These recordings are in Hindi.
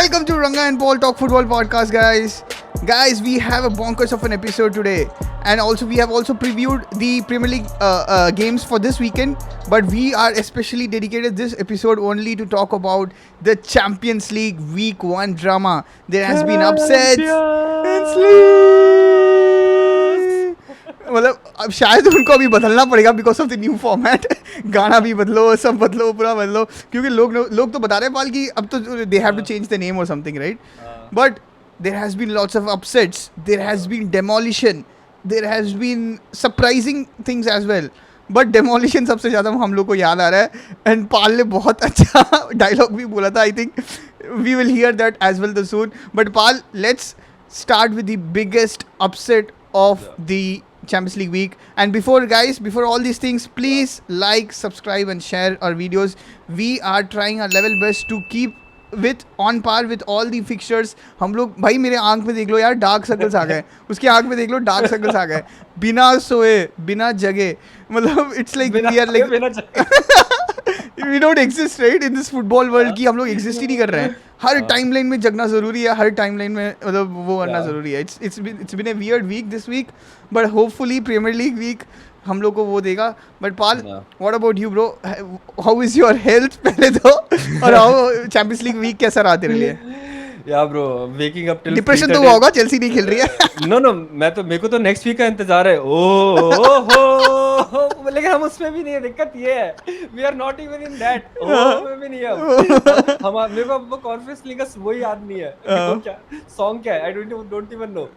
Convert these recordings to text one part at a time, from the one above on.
Welcome to Ranga and Paul Talk Football Podcast, guys. Guys, we have a bonkers of an episode today, and also we have also previewed the Premier League games for this weekend. But we are especially dedicated this episode only to talk about the Champions League Week 1 drama. There has been upsets. It's मतलब अब शायद उनको अभी बदलना पड़ेगा because of the new format. गाना भी बदलो, सब बदलो, पूरा बदलो, क्योंकि लोग तो बता रहे हैं पाल कि अब तो they have to change the name और something, right? But there has been lots of upsets, there has been demolition, there has been surprising things as well. But demolition सबसे ज़्यादा हम लोग को याद आ रहा है, एंड पाल ने बहुत अच्छा डायलॉग भी बोला था. I think we will hear that as well the soon. But pal, let's start with the biggest upset of the Champions League week. And before all these things, please like, subscribe and share our videos. We are trying our level best to keep with on par with all the fixtures. हम लोग भाई, मेरे आंख में देख लो यार, डार्क सर्कल्स आ गए. उसके आंख में देख लो, डार्क सर्कल्स आ गए. बिना सोए, बिना जगे, मतलब it's like we are like we don't exist, right, in this football world कि हम लोग exist ही नहीं कर रहे हैं. हर टाइमलाइन में जगना ज़रूरी है, हर टाइमलाइन में मतलब वो करना ज़रूरी है. It's been a weird week this week, but hopefully Premier League week हम लोग को वो देगा. But Paul, what about you, bro? How is your health पहले तो, और how Champions League week कैसा रहा तेरे लिए? या bro, waking up till depression तो होगा, चेल्सी नहीं खेल रही है. नो मेरे को तो नेक्स्ट वीक का इंतजार है. ओह लेकिन हम उसमें भी नहीं है. दिक्कत ये है, we are not even in that. में भी नहीं है हम. मेरे को वो कॉन्फ्रेंस लीग का वो याद नहीं है क्या सॉन्ग क्या है. I don't even know.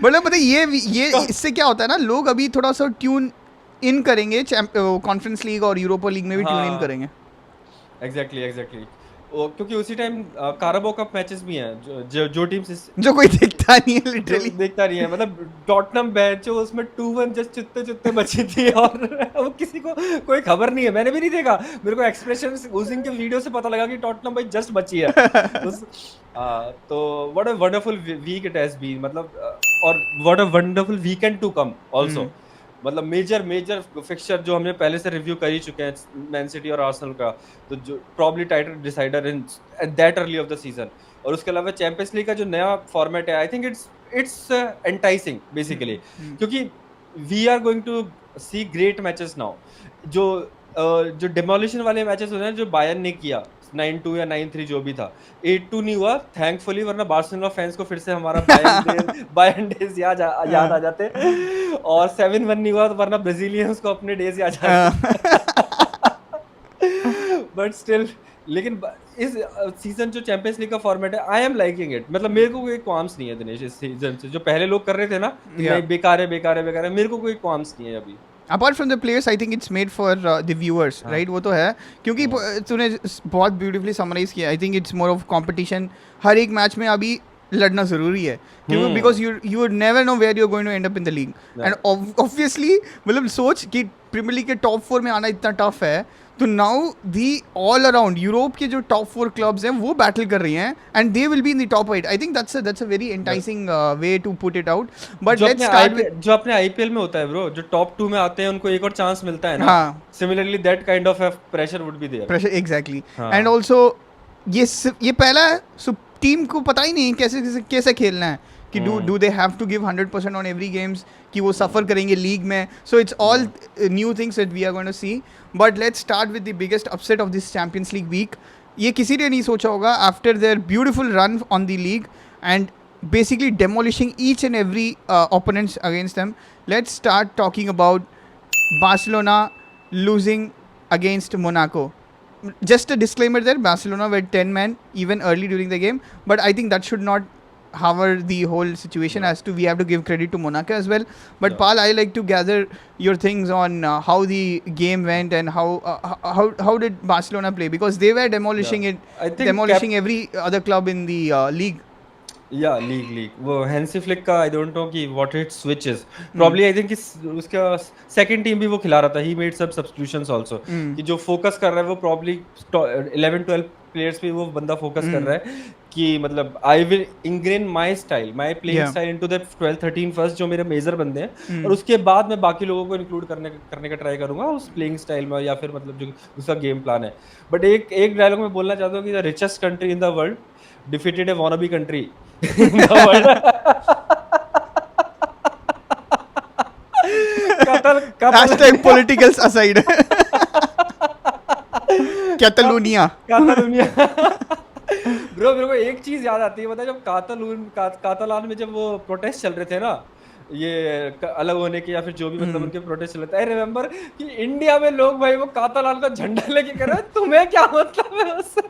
मतलब पता ये इससे क्या होता है ना, लोग अभी थोड़ा सा ट्यून इन करेंगे, कॉन्फ्रेंस लीग और यूरोपा लीग में भी ट्यून इन करेंगे. एग्जैक्टली क्योंकि उसी टाइम काराबो कप मैचेस भी हैं जो टीम से जो कोई देखता नहीं है, लिटरली देखता नहीं है. मतलब टॉटनम मैच है, उसमें 2-1 जस्ट चुत्ते बची थी और वो किसी को कोई खबर नहीं है. मैंने भी नहीं देखा. मेरे को एक्सप्रेशन उस दिन के वीडियो से पता लगा कि टॉटनम भाई जस्ट बची है. तो what a wonderful week it has been. मतलब और what a wonderful weekend to come also. मतलब मेजर फिक्सचर जो हमने पहले से रिव्यू कर ही चुके हैं, मैन सिटी और आर्सेनल का, तो जो probably title decider in that early of the season. और उसके अलावा चैंपियंस लीग का जो नया फॉर्मेट है, I think it's enticing basically, क्योंकि we are going to see great matches now. जो डिमोलिशन वाले मैचेस होते हैं जो बायर्न ने किया 9-2 या 9-3 जो भी था, 8-2 नहीं हुआ थैंकफुली, वरना बार्सिलोना फैंस को फिर से हमारा बायर्न डेज याद आ जाते. और 7-1 नहीं हुआ, वरना ब्राजीलियंस को अपने डेज याद आ जाते. बट स्टिल, लेकिन इस सीजन जो चैंपियंस लीग का फॉर्मेट है, आई एम लाइकिंग इट. मतलब मेरे को कोई क्वाम्स नहीं है दिनेश इस सीजन से. जो पहले लोग कर रहे थे ना, बेकार है, मेरे को कोई क्वाम्स नहीं है अभी. Apart from the players, I think it's made for the viewers, right? वो तो है, क्योंकि तूने बहुत ब्यूटीफुली समराइज किया. I think it's more of competition. हर एक मैच में अभी लड़ना ज़रूरी है, क्योंकि because you would never know where you are going to end up in the league. And obviously मतलब सोच कि प्रीमियर लीग के टॉप 4 में आना इतना टफ है, तो now the all around Europe के जो टॉप 4 क्लब्स हैं वो बैटल कर रही हैं, and they will be in the top 8. I think that's a very enticing way to put it out. But let's start with जो अपने आईपीएल में होता है ब्रो, जो टॉप 2 में आते हैं उनको एक और चांस मिलता है ना. Similarly that kind of pressure would be there. Pressure, exactly. And also ये पहला टीम को पता ही नहीं कैसे खेलना है, कि do they have to give 100% on every games, कि वो सफ़र करेंगे लीग में. So it's all new things that we are going to see. But let's start with the biggest upset of this champions league week. ये किसी ने नहीं सोचा होगा, after their beautiful run on the league and basically demolishing each and every opponents against them. Let's start talking about Barcelona losing against Monaco. Just a disclaimer there, Barcelona were 10 men even early during the game, but I think that should not hover the whole situation. As to, we have to give credit to Monaco as well. But Paul, I like to gather your things on how the game went and how did Barcelona play, because they were demolishing demolishing every other club in the league. या लीग वो हैंसी फ्लिक का, आई डोंट नो कि what it switch is. Probably I think उसका सेकंड टीम भी वो खिला रहा था. ही मेड सब सब्स्टिट्यूशंस आल्सो, कि जो फोकस कर रहा है वो प्रॉब्ली 11-12 प्लेयर्स पे वो बंदा फोकस कर रहा है, कि मतलब I will ingrain my playing style into the 12-13 first, जो मेरे मेजर बंदे हैं, और उसके बाद मैं बाकी लोगों को इंक्लूड करने का ट्राई करूंगा उस प्लेइंग स्टाइल में, या फिर मतलब जो उसका गेम प्लान है. बट एक डायलॉग में बोलना चाहता हूँ कि the richest country in the world defeated a wannabe country in the world. Qatar Hashtag politicals aside. Catalonia. Catalunya bro मेरे को एक चीज याद आती है, पता है जब कातालान में जब वो प्रोटेस्ट चल रहे थे ना, ये अलग होने के या फिर जो भी मतलब उनके प्रोटेस्ट चल रहे थे, आई रिमेम्बर कि इंडिया में लोग भाई वो कातालान का झंडा लेके कर रहे हैं, तुम्हें क्या मतलब है उससे?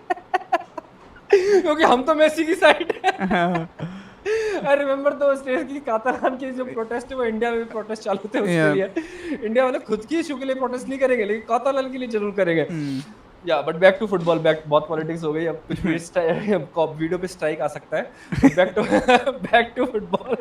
क्योंकि हम तो मेसी की साइड है। आई रिमेम्बर तो स्टेज की कातालान की जो प्रोटेस्ट है वो इंडिया में भी प्रोटेस्ट चालू थे उसके लिए। इंडिया वाले खुद की इशू के लिए प्रोटेस्ट नहीं करेंगे लेकिन कातालान के लिए जरूर करेंगे। या but back to football, back बहुत पॉलिटिक्स हो गई, अब कुछ भी वीडियो पे स्ट्राइक आ सकता है। Back to football.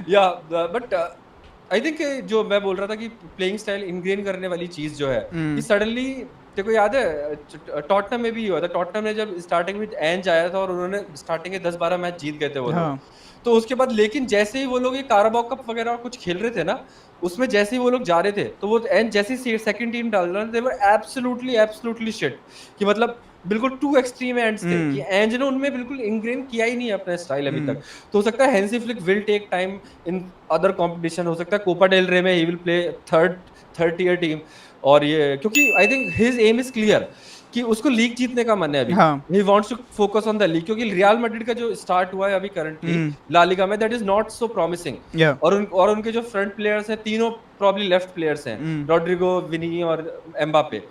या बट आई थिंक जो मैं बोल रहा था कि प्लेइंग स्टाइल इनग्रेन करने वाली चीज जो है कि सडनली तेरे को याद है टॉटनहम में भी हुआ था। टॉटनहम ने जब स्टार्टिंग में एंज आया था और उन्होंने स्टार्टिंग के 10-12 मैच जीत गए थे वो लोग, तो उसके बाद लेकिन जैसे ही वो लोग ये कारबाओ कप वगैरह कुछ खेल रहे थे ना, उसमें जैसे ही वो लोग जा रहे थे तो वो एंड जैसे ही सेकंड टीम डाल रहा, दे वर एब्सोल्युटली शिट कि मतलब बिल्कुल टू एक्सट्रीम एंड्स थे कि एंज ने उनमें बिल्कुल इंग्रेन किया ही नहीं अपना स्टाइल अभी तक। तो हो सकता है Hansi Flick will take time in other competition, हो सकता है कोपा डेल रे में ही will play third tier team. और ये क्योंकि I think his aim is clear कि उसको लीग जीतने का मन है अभी। He wants to focus on the league, क्योंकि रियल मैड्रिड का जो स्टार्ट हुआ है अभी करंटली ला लीगा में, that is not so promising. और उनके जो फ्रंट प्लेयर्स हैं तीनों प्रॉब्ली लेफ्ट प्लेयर्स हैं, रॉड्रिगो, विनी और एम्बापे।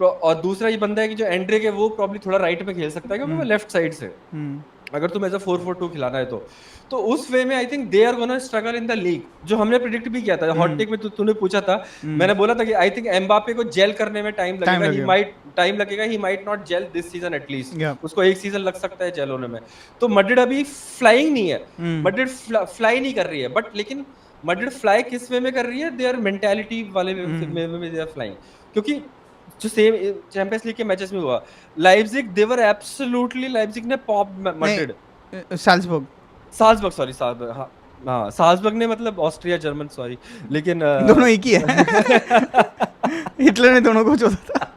और दूसरा ये बंदा है कि जो एंड्रिक है वो प्रॉब्ली थोड़ा राइट में खेल सकता है क्योंकि वो लेफ्ट साइड से, अगर तुम ऐसा 4-4-2 खिलाना है तो उस वे में I think they are gonna struggle in the league, जो हमने प्रेडिक्ट भी किया था। हॉट टेक में तूने पूछा था, मैंने बोला था कि आई थिंक एम्बापे को जेल करने में टाइम लगेगा, he might not gel this season at least, उसको एक सीजन लग सकता है जेल होने में। तो मैड्रिड अभी फ्लाइंग नहीं है, मैड्रिड फ्लाई नहीं कर रही है, बट लेकिन मैड्रिड फ्लाई किस वे में कर रही है, दे आर मेंटालिटी वाले वे में दे आर फ्लाइंग। क्योंकि जो सेम चैंपियंस लीग के मैचेस में हुआ, Leipzig they were absolutely, Leipzig ने पॉप मैड्रिड, साल्जबर्ग सॉरी हाँ साल्जबर्ग ने मतलब ऑस्ट्रिया जर्मन सॉरी, लेकिन दोनों एक ही है। हिटलर ने दोनों को चोदा था।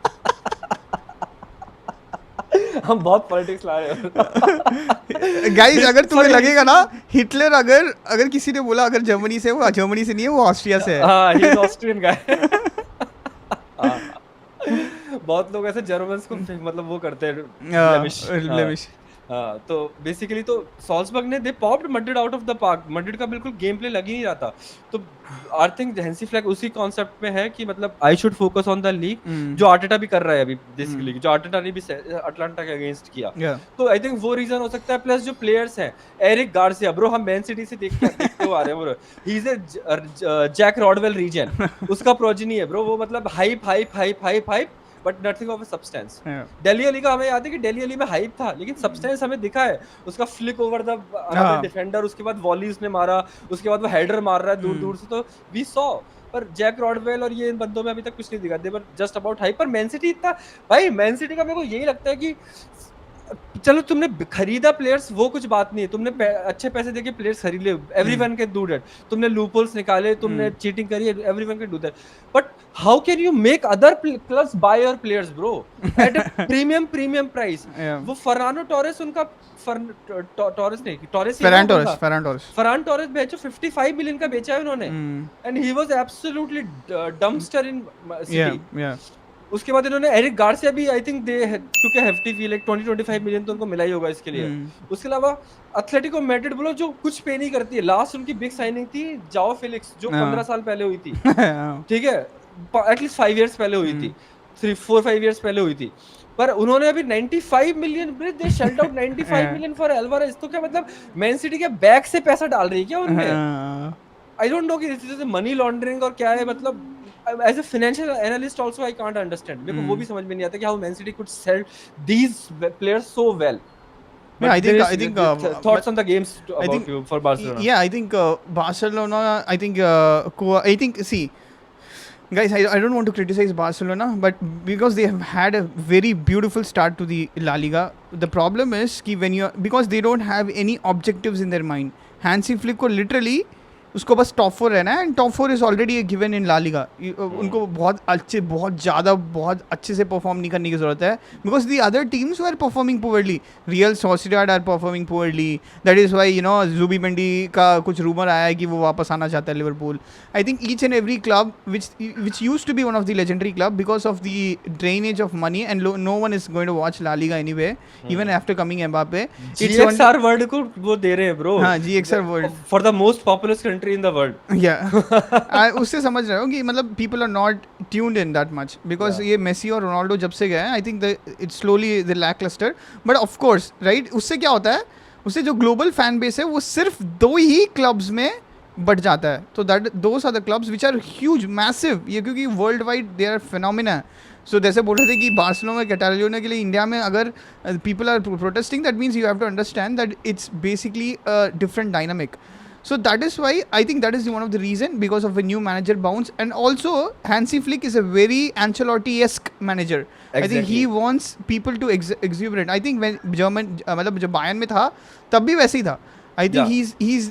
हम बहुत पॉलिटिक्स ला रहे हैं गाइस। अगर तुम्हें लगेगा ना हिटलर अगर किसी ने बोला अगर जर्मनी से, वो जर्मनी से नहीं है, वो ऑस्ट्रिया से है। हाँ ही इज ऑस्ट्रियन गाय। बहुत लोग ऐसे जर्मन्स को मतलब वो करते हैं ब्लेमिश। हाँ तो बेसिकली तो सॉल्जबर्ग ने they popped Madrid out of the park. Madrid का बिल्कुल गेम प्ले लग ही नहीं रहा था। तो आई थिंक हैंसी फ्लिक उसी कॉन्सेप्ट में है कि मतलब I should focus on the league, जो आर्टेटा भी कर रहा है अभी बेसिकली, जो आर्टेटा ने भी अटलांटा के अगेंस्ट किया। तो आई थिंक वो रीजन हो सकता है। प्लस जो प्लेयर्स हैं, एरिक गार्सिया ब्रो, हम मैन सिटी से देखते हुए आ रहे हैं bro, he is a Jack Rodwell region, उसका प्रोजेनी है ब्रो वो, मतलब hype but nothing of substance. Dele Alli का हमें याद है कि डेली अली में हाइप था लेकिन सब्सटेंस हमें दिखा है, उसका फ्लिक ओवर द डिफेंडर, उसके बाद वॉली उसने मारा, उसके बाद वो हेडर मार रहा है दूर से, तो वी सॉ। पर जैक रॉडवेल और ये इन बंदों में अभी तक कुछ नहीं दिखा, दे वर जस्ट अबाउट हाइप। पर मैन सिटी इतना, भाई मैन सिटी का मेरे को यही लगता है कि चलो तुमने खरीदा प्लेयर्स वो कुछ बात नहीं है, तुमने अच्छे पैसे देके प्लेयर्स खरीद ले, एवरीवन कैन डू दैट, तुमने लूपहोल्स निकाले, तुमने चीटिंग करी, everyone can do that, but how can you make other clubs by your players bro at a premium price? वो फर्नांडो टोरेस, उनका फरहान टोरेस बेचो 55 मिलियन का बेचा है उन्होंने, and he was absolutely dumpster in city. उसके बाद इन्होंने एरिक गार्सिया भी आई थिंक दे टुक अ हेफ्टी फी, लाइक 20-25 मिलियन तो उनको मिला ही होगा इसके लिए। उसके अलावा एथलेटिको मैड्रिड बोलो जो कुछ पे नहीं करती है। लास्ट उनकी बिग साइनिंग थी जाओ फेलिक्स, जो 15 साल पहले हुई थी, ठीक है, एटलीस्ट 5 इयर्स पहले हुई थी, 3-4-5 इयर्स पहले हुई थी। पर उन्होंने अभी 95 million, they shelled out 95 million for Alvarez. तो क्या मतलब मैन सिटी के बैक से पैसा डाल रही है क्या उनमें? आई डोंट नो कि दिस इज मनी लॉन्ड्रिंग और क्या है, मतलब as a financial analyst also I can't understand, मेरे को वो भी समझ में नहीं आता कि how Man City could sell these players so well. Yeah, I think thoughts on the games about you for Barcelona. Yeah, I think Barcelona, I think see guys, I don't want to criticize Barcelona, but because they have had a very beautiful start to the La Liga, the problem is कि because they don't have any objectives in their mind. Hansi Flick को literally उसको बस टॉप 4 रहना है, and top 4 is already given in La Liga. उनको बहुत अच्छे से परफॉर्म नहीं करने की जरूरत है, because the other teams are performing poorly. Real Sociedad are performing poorly. That is why Zubimendi का कुछ रूमर आया है कि वो वापस आना चाहता है Liverpool. I think each and every club which used to be one of the legendary club, because of the drainage of money, and no one is going to watch La Liga anyway, even after coming Mbappe. GXR world को वो दे रहे हैं ब्रो. हाँ, GXR world for the most populous country in the world. उससे समझ रहे हो कि मतलब people are not tuned in that much, because ये मेसी और रोनाल्डो जब से गए हैं, I think it's slowly the lacklustre. But of course right, उससे क्या होता है, उससे जो ग्लोबल फैन बेस है वो सिर्फ 2 ही क्लब्स में बढ़ जाता है. तो that those are the clubs which are huge massive. ये क्योंकि worldwide they are phenomena. So जैसे बोल रहे थे कि बार्सिलोना कैटालोनिया के लिए इंडिया में अगर people are protesting, that means you have to understand that it's basically a different dynamic. So that is why I think that is one of the reason, because of a new manager bounce, and also Hansi Flick is a very Ancelotti-esque manager. I think he wants people to exuberate. I think when मतलब जब बायर्न में था तब भी वैसे ही था. I think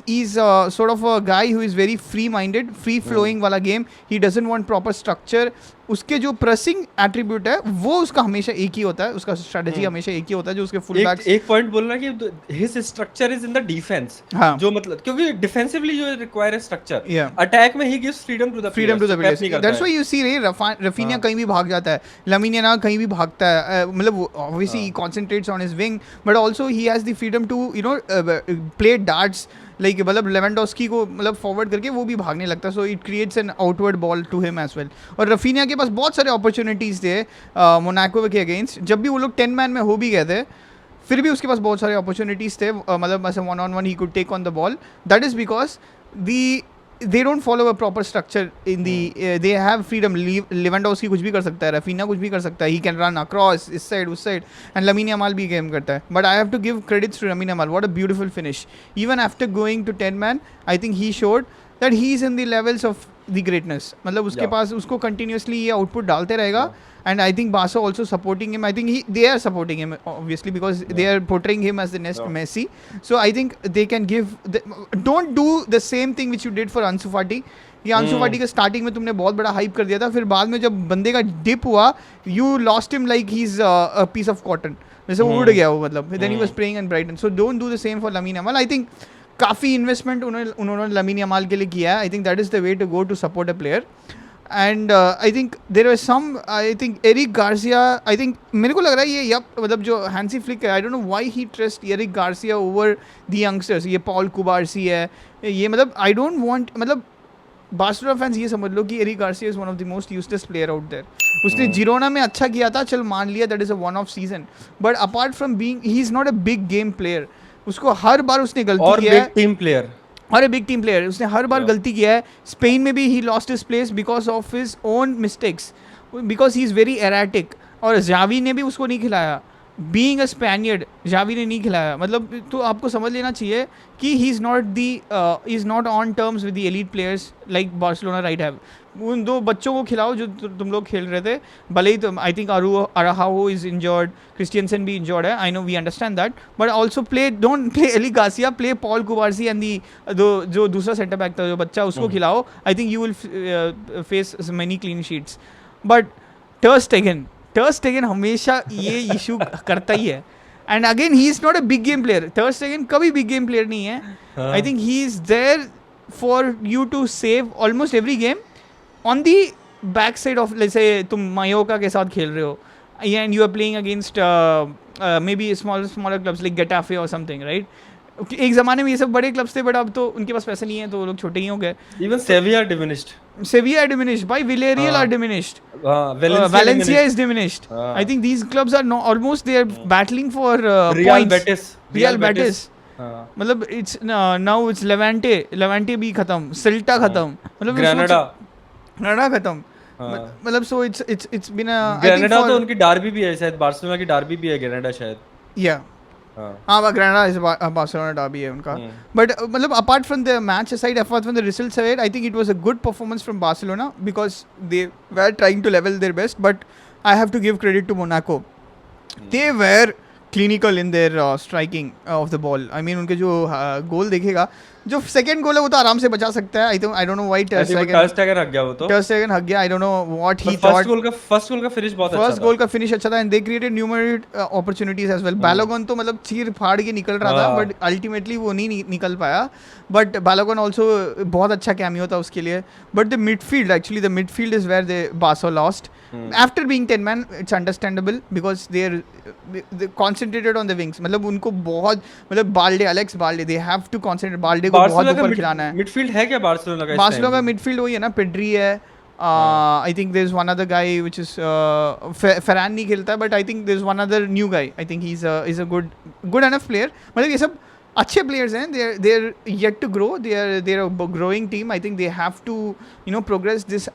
he's sort of a guy who is very free-minded, free-flowing वाला game. He doesn't want proper structure. उसके जो प्रेसिंग एट्रीब्यूट है वो उसका हमेशा एक ही होता है, उसका स्ट्रेटजी हमेशा एक ही होता है, जो उसके फुल बैक्स. एक पॉइंट बोलना कि his structure is in the defence. जो मतलब क्योंकि डिफेंसिवली जो रिक्वायर है स्ट्रक्चर, अटैक में ही gives freedom to the players. That's why you see Raphinha कहीं भी भाग जाता है, लामिन यामाल कहीं भी भागता है. मतलब obviously he concentrates on his wing, but also he has the freedom to play darts. Like मतलब लेवेंडोस्की को मतलब फॉरवर्ड करके वो भी भागने लगता है, so it creates an outward ball to him as well. और रफीनिया के पास बहुत सारे अपॉर्चुनिटीज़ थे मोनाको के अगेंस्ट, जब भी वो लोग 10 मैन में हो भी गए थे फिर भी उसके पास बहुत सारे अपॉर्चुनिटीज़ थे. मतलब ऐसे 1-on-1 ही could take on the ball. That is because they don't follow a proper structure in the they have freedom. Lewandowski कुछ भी कर सकता है, रफीना कुछ भी कर सकता है, he can run across इस साइड उस साइड, and लामिन यामाल भी गेम करता है. but I have to give credits to Lamine Yamal. what a beautiful finish. even after going to 10 man, I think he showed that he is in the levels of the greatness. मतलब उसके पास उसको continuously ये output डालते रहेगा. And I think Barca also supporting him. I think they are supporting him obviously, because they are portraying him as the next Messi. So I think they can give. Don't do the same thing which you did for Ansu Fati. ये Ansu Fati के starting में तुमने बहुत बड़ा hype कर दिया था, फिर बाद में जब बंदे का dip हुआ, you lost him like he's a piece of cotton. जैसे वो उड़ गया वो मतलब. Then he was playing in Brighton. So don't do the same for Lamine Yamal. I think काफ़ी इन्वेस्टमेंट उन्होंने लामिन यामाल के लिए किया है. I think that is the way to go to support a player. And I think there are some, I think Eric Garcia, I think मेरे को लग रहा है ये मतलब जो हैंसी फ्लिक है, I don't know why he trust Eric Garcia over the youngsters. ये पॉल कुबार्सी है, ये मतलब आई डोंट वांट, मतलब बार्सिलोना फैंस ये समझ लो कि Eric Garcia is one of the most useless player out there. उसने जिरोना में अच्छा किया था, चल मान लिया, that is a one off season, but apart from being he is not a big game player. उसको हर बार उसने गलती किया है, टीम प्लेयर और ए बिग टीम प्लेयर, उसने हर बार गलती किया है. स्पेन में भी he lost his place because of his own mistakes, because he is very erratic. और जावी ने भी उसको नहीं खिलाया, बीइंग अ स्पेनियर्ड जावी ने नहीं खिलाया. मतलब तो आपको समझ लेना चाहिए कि ही is not on terms with the elite players like Barcelona right have. उन 2 बच्चों को खिलाओ जो तुम लोग खेल रहे थे, भले ही तुम, I think Araujo is injured, Christensen भी इंजर्ड है, I know, we understand that, but also don't play Eric Garcia, play Pau Cubarsi and जो दूसरा सेंटर बैक था जो बच्चा, उसको खिलाओ. I think you will face many clean sheets. But Ter Stegen हमेशा ये इशू करता ही है. And again he is not a big game player. Ter Stegen कभी बिग गेम प्लेयर नहीं है. I think he is there for you to save almost every game on the back side of, let's say तुम मायोका के साथ खेल रहे हो and you are playing against maybe smaller clubs like Getafe or something, right? एक ज़माने में ये सब बड़े क्लब्स थे, बट अब तो उनके पास पैसे नहीं है, तो वो लोग छोटे ही हो गए. Even Sevilla are diminished by Villarreal are diminished. Valencia is diminished. I think these clubs are almost they are battling for points. Real Betis. मतलब it's now it's Levante भी खत्म, Celta खत्म, मतलब ग्रेनाडा खत्म. मतलब so it's been a, Granada तो उनकी डार्बी भी है शायद, बार्सिलोना की डार्बी भी है ग्रेनाडा शायद. या हाँ, वो ग्रेनाडा इज बार्सिलोना डार्बी है उनका. बट मतलब apart from the match side, apart from the result side, I think it was a good performance from Barcelona because they were trying to level their best. But I have to give credit to Monaco. They were clinical in their striking of the ball. I mean उनके जो गोल देखेगा, जो सेकंड गोल है वो तो आराम से बचा सकता है। I don't know why I think वो टर स्टेगन हक गया वो तो। टर स्टेगन हक गया। I don't know what he first thought. Goal का फिनिश बहुत अच्छा फर्स्ट था। गोल का फिनिश अच्छा था and they created numerous opportunities as well. Balogun तो मतलब चीर फाड़ के निकल रहा था बट अल्टीमेटली वो नहीं निकल पाया। बट बैलोगन ऑल्सो बहुत अच्छा कैमियो था उसके लिए। But the midfield actually the midfield is where they Barca lost after being 10 man. It's understandable because they are concentrated on the wings. मतलब उनको बहुत मतलब Balde Alex Balde they have to concentrate. Balde को बहुत ऊपर खिलाना है। मिडफील्ड है क्या बार्सिलोना का? बार्सिलोना का मिडफील्ड वही है ना, पेड्री है। I think there's one other guy which is Ferran नहीं खेलता है, but I think there's one other new guy. I think he's a good enough player. मतलब ये सब अच्छे players हैं. They're yet to grow. They're a growing team. I think they have to progress this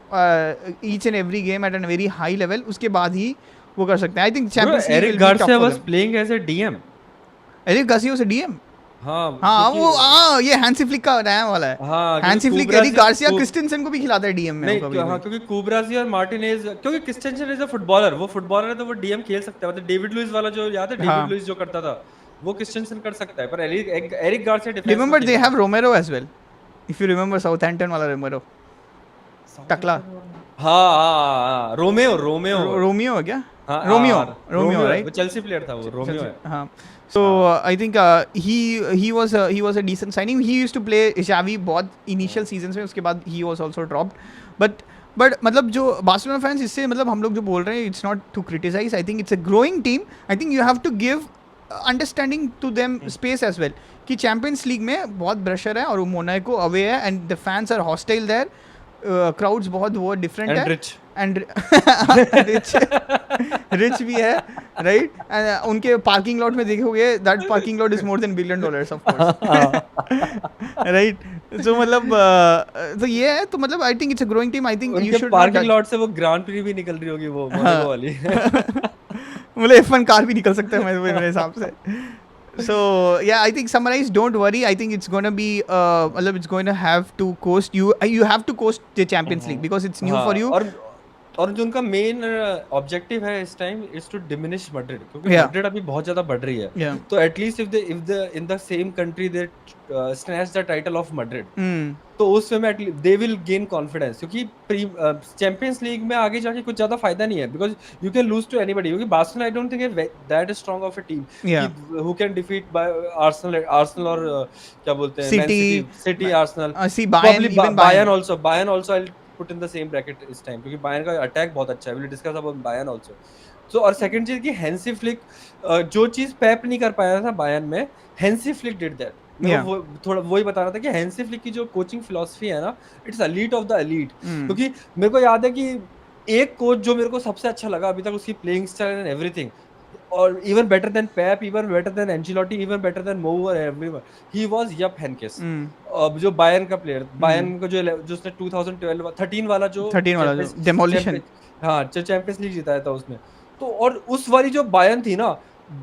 each and every game at a very high level. उसके बाद ही वो कर सकते हैं. I think Champions League will be tough for them. Eric Garcia was playing as a DM. Eric Garcia was a DM. हाँ वो ये हैंसी फ्लिक का नया वाला है। हाँ, Hansi Flick Eric Garcia Christensen को भी खिलाता है डीएम में। नहीं हाँ, क्योंकि कुबरासी और मार्टिनेज, क्योंकि क्रिस्टेंसेन इज अ फुटबॉलर, वो फुटबॉलर है तो वो डीएम खेल सकता है। मतलब डेविड लुइस वाला जो याद है, डेविड लुइस जो करता था वो क्रिस्टेंसेन कर सकता है, पर Eric Garcia defence. Remember they have Romero as well, if you remember Southampton वाला रोमेरो टकला। हाँ रोमियो है क्या? रोमियो राइट, वो चेल्सी प्लेयर था, वो रोमियो है। हाँ, so I think he was a decent signing. He used to play Xavi बहुत initial seasons में, उसके बाद he was also dropped. But मतलब जो बार्सिलोना फैंस इससे मतलब हम लोग जो बोल रहे हैं, it's not to criticize. I think it's a growing team. I think you have to give understanding to them space as well. कि चैम्पियंस लीग में बहुत प्रेशर है और मोनाको अवे है and the fans are hostile there, crowds बहुत वो डिफरेंट है एंड रिच भी है राइट। एंड उनके पार्किंग लॉट में देखोगे that parking lot is more than $1 billion of course right. So मतलब तो ये है, तो मतलब I think it's a growing team. I think you should parking lot से वो ग्रांड प्री भी निकल रही होगी वो मोनाको वाली। मतलब F1 कार भी निकल सकता है मेरे हिसाब से। So yeah, I think summarize, don't worry. I think it's going to be it's going to have to coast you. You have to coast the Champions League because it's new for you. और जो उनका मेन ऑब्जेक्टिव है इस time is to diminish Madrid, क्योंकि मैड्रिड अभी बहुत ज्यादा बढ़ रही है। तो at least if the in the same country they snatch the title of Madrid, तो उस वे में दे विल गेन कॉन्फिडेंस, क्योंकि चैंपियंस लीग में आगे जाके कुछ ज्यादा फायदा नहीं है because you can lose to anybody. क्योंकि Barcelona I don't think that is strong of a team who can defeat bye Arsenal और क्या बोलते हैं city Arsenal, Bayern also I put in the same bracket इस टाइम, क्योंकि बायर्न का अटैक बहुत अच्छा है। we'll discuss about Bayern also. So और सेकंड चीज कि हैंसी फ्लिक जो चीज पेप नहीं कर पाया था बायर्न में, हैंसी फ्लिक डिड दैट। मैं वो थोड़ा वही बता रहा था कि हैंसी फ्लिक की जो कोचिंग फिलॉसफी है ना, it's elite of the elite. क्योंकि मेरे को याद है कि एक कोच जो मेरे को सबसे अच्छा लगा अभी तक, उसकी प्लेइंग स्टाइल एंड एवरीथिंग, और even better than Pep, even better than Ancelotti, even better than Mou or everyone, he was Jupp Heynckes. जो बायर्न का प्लेयर, बायर्न को जो उसने 2013 वाला जो डेमोलिशन, हाँ जो चैंपियंस लीग जिताया था उसने, तो और उस वाली जो बायर्न थी ना,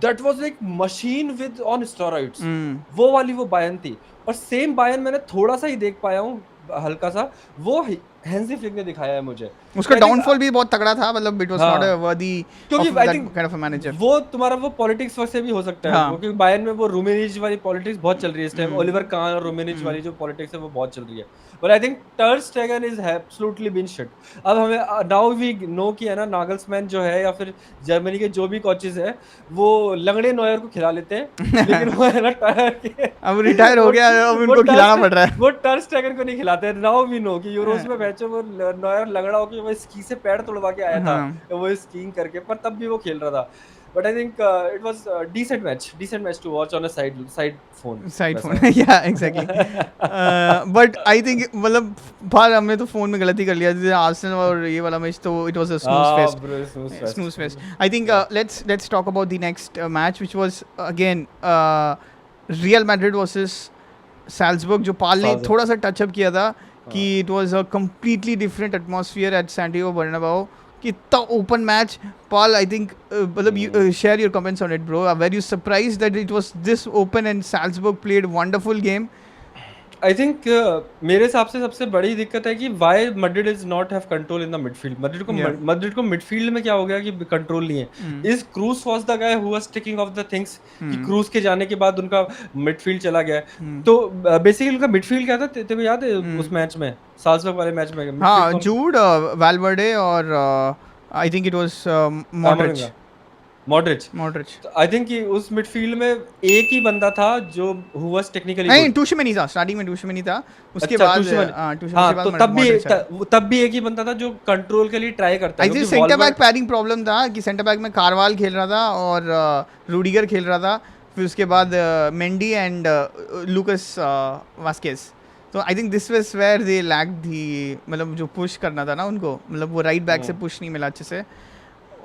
that was like machine with on steroids. वो वाली वो बायर्न थी। और सेम बायर्न मैंने थोड़ा सा ही देख पाया हूँ, हल्का सा, वो हैंसी फ्लिक ने दिखाया है मुझे। उसका डाउनफॉल भी बहुत तगड़ा था, मतलब it was not a worthy of that kind of a manager. वो तुम्हारा वो पॉलिटिक्स वजह से भी हो सकता है, क्योंकि बायर्न में वो रूमेनिच वाली पॉलिटिक्स बहुत चल रही है इस टाइम। ओलिवर कान और रूमेनिच वाली जो पॉलिटिक्स है वो बहुत चल रही है। But I think ter Stegen is absolutely been shit. अब हमें नाउ वी नो कि है ना, नागल्समैन जो है या फिर जर्मनी के जो भी कोचेस है, वो लंगड़े नॉयर को खिला लेते हैं, लेकिन वो है ना अब रिटायर हो गया, अब उनको खिलाना पड़ रहा है। वो टर स्टेगन को नहीं खिलाते। नाउ वी नो कि यूरोस में मैच वो नॉयर लंगड़ा होकर वो स्की से पैर तोड़वा के आया था, वो स्कीइंग करके, पर तब भी वो खेल रहा था। But I think it was a decent match to watch on a side phone. Yeah, exactly. But I think मतलब बाहर हमने तो फोन में गलती कर लिया, जैसे आर्सेनल और ये वाला मैच, तो it was a snooze fest. I think let's talk about the next match, which was again Real Madrid versus Salzburg, जो पाल ने थोड़ा सा टच अप किया था कि it was a completely different atmosphere at Santiago Bernabeu. कितना open match. Paul, I think मतलब you share your comments on it, bro. Were you surprised that it was this open and Salzburg played wonderful game? I think मेरे हिसाब से सबसे बड़ी दिक्कत है कि why Madrid is not have control in the midfield. Yeah. Madrid को मिडफील्ड में क्या हो गया कि कंट्रोल नहीं है। Is Kroos was the guy who was taking off the things कि क्रूज के जाने के बाद उनका मिडफील्ड चला गया है। तो बेसिकली उनका मिडफील्ड क्या था, तेरे को याद है उस मैच में, साल्जबर्ग वाले मैच में? हाँ, जूड, वाल्वर्डे और आई think it was Modric. Modric. तो आई थिंक कि उस मिडफील्ड में एक ही बंदा था जो हु वाज टेक्निकली नहीं, टूशमेनी था स्टार्टिंग में, टूशमेनी था, उसके अच्छा, बाद टूशमेनी। टूशमेनी हाँ, के बाद तो तब भी मॉड्रिच आया। तब भी एक ही बंदा था जो कंट्रोल के लिए ट्राई करता आई है, थिंक क्योंकि सेंटर बैक वॉल्वर पैरिंग प्रॉब्लम था कि सेंटर बैक में कारवाल खेल रहा था और रूडिगर खेल रहा था, फिर उसके बाद मेंडी एंड लूकस वास्केस। तो I think this was where they lack the, मतलब जो पुश करना था ना उनको, मतलब वो राइट बैक से पुश नहीं मिला अच्छे से।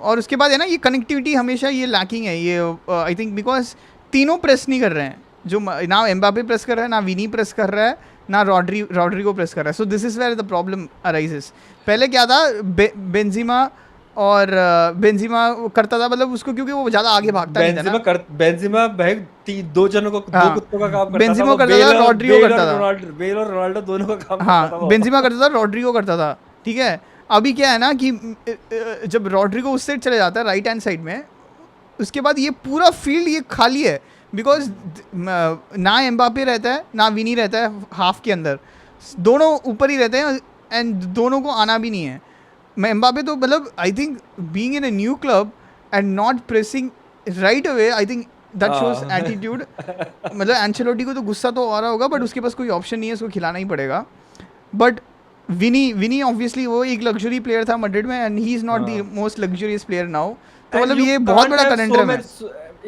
और उसके बाद है ना, ये कनेक्टिविटी हमेशा ये लैकिंग है, ये आई थिंक बिकॉज तीनों प्रेस नहीं कर रहे हैं, जो ना एम्बापे प्रेस कर रहा है, ना विनी प्रेस कर रहा है, ना रॉड्रिगो प्रेस कर रहा है। So this is where the problem arises. पहले क्या था, बेंजिमा और बेंजिमा करता था, मतलब उसको क्योंकि वो ज़्यादा आगे भागता नहीं था ना। बेंजिमा भाई दो जनों को, दो हाँ, कुत्तों का काम करता था। बेंजिमा वो करता था, रॉड्रिगो करता था। बेल और रोनाल्डो दोनों का काम करता था हाँ, वो। बेंजिमा करता था, रॉड्रिगो करता था, ठीक है। अभी क्या है ना कि जब रॉड्रिगो उस साइड चले जाता है राइट हैंड साइड में, उसके बाद ये पूरा फील्ड ये खाली है, बिकॉज ना एम्बापे रहता है ना विनी रहता है हाफ के अंदर, दोनों ऊपर ही रहते हैं एंड दोनों को आना भी नहीं है। मैं एम्बापे तो मतलब I think being in a new club and not pressing right away, I think that shows attitude. मतलब एंचेलोटी को तो गुस्सा तो आ रहा होगा, बट उसके पास कोई ऑप्शन नहीं है, उसको खिलाना ही पड़ेगा। बट विनी ऑब्वियसली वो एक लग्जरी प्लेयर था मैड्रिड में and he is not the most luxurious player now. तो मतलब ये बहुत बड़ा कंटेंडर है।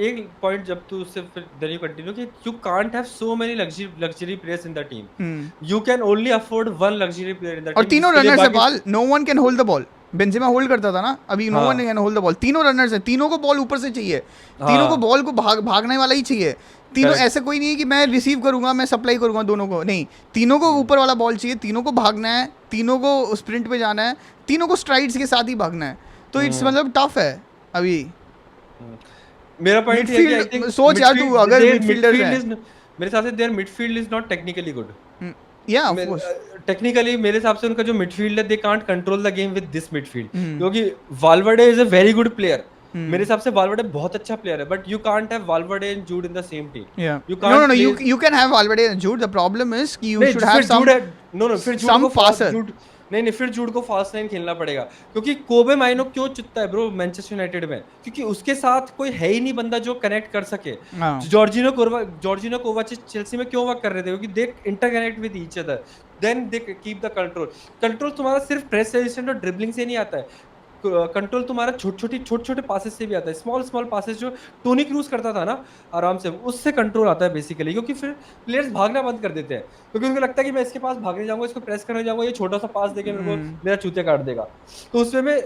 एक पॉइंट जब तू उससे फिर देन यू कंटिन्यू कि you can't have so many luxury players in the team, you can only afford one luxury player in the team. और तीनों रनर्स है pal, no one can hold the ball. Benzema hold करता था ना, अभी no one can hold the ball. तीनों रनर्स है, तीनों को बॉल ऊपर से चाहिए, तीनों को बॉल को भागने वाला ही चाहिए। तीनों ऐसे कोई नहीं है कि मैं रिसीव करूंगा मैं सप्लाई करूंगा, दोनों को नहीं, तीनों को ऊपर वाला बॉल चाहिए, तीनों को भागना है, तीनों को स्प्रिंट पे जाना है, तीनों को स्ट्राइड्स के साथ ही भागना है। तो इट्स मतलब टफ है अभी। मेरा पॉइंट है कि आई थिंक सोच यार तू, अगर मिडफील्डर्स है, मेरे हिसाब से their midfield is not technically good. या ऑफ कोर्स टेक्निकली मेरे हिसाब से उनका जो मिडफील्ड है, they can't control the game with this midfield, क्योंकि Valverde is a very good player. मेरे हिसाब से वाल्वर्डे बहुत अच्छा प्लेयर है, but you can't have Valverde and Jude in the same team. You can't, no you can have Valverde and Jude, the problem is कि you should have some passer. नहीं, फिर जूड को फास्ट लाइन खेलना पड़ेगा, क्योंकि कोबे माइनो क्यों चुतता है ब्रो मैनचेस्टर यूनाइटेड में, क्योंकि उसके साथ कोई है ही नहीं बंदा जो कनेक्ट कर सके। जॉर्जिनो कोवाचिच चेल्सी में क्यों वर्क कर रहे थे, क्योंकि they interconnect with each other, then they keep the control तुम्हारा सिर्फ प्रेस रेजिस्टेंट और ड्रिबलिंग से नहीं आता है, कंट्रोल तुम्हारा छोटे पासेस से भी आता है। स्मॉल पासेस जो टोनी क्रूज करता था ना आराम से, उससे कंट्रोल आता है बेसिकली, क्योंकि फिर प्लेयर्स भागना बंद कर देते हैं, क्योंकि उनको लगता है कि मैं इसके पास भागने जाऊंगा, इसको प्रेस करने जाऊंगा, ये छोटा सा पास देके मेरे को मेरा चूते काट देगा। तो उसमें मैं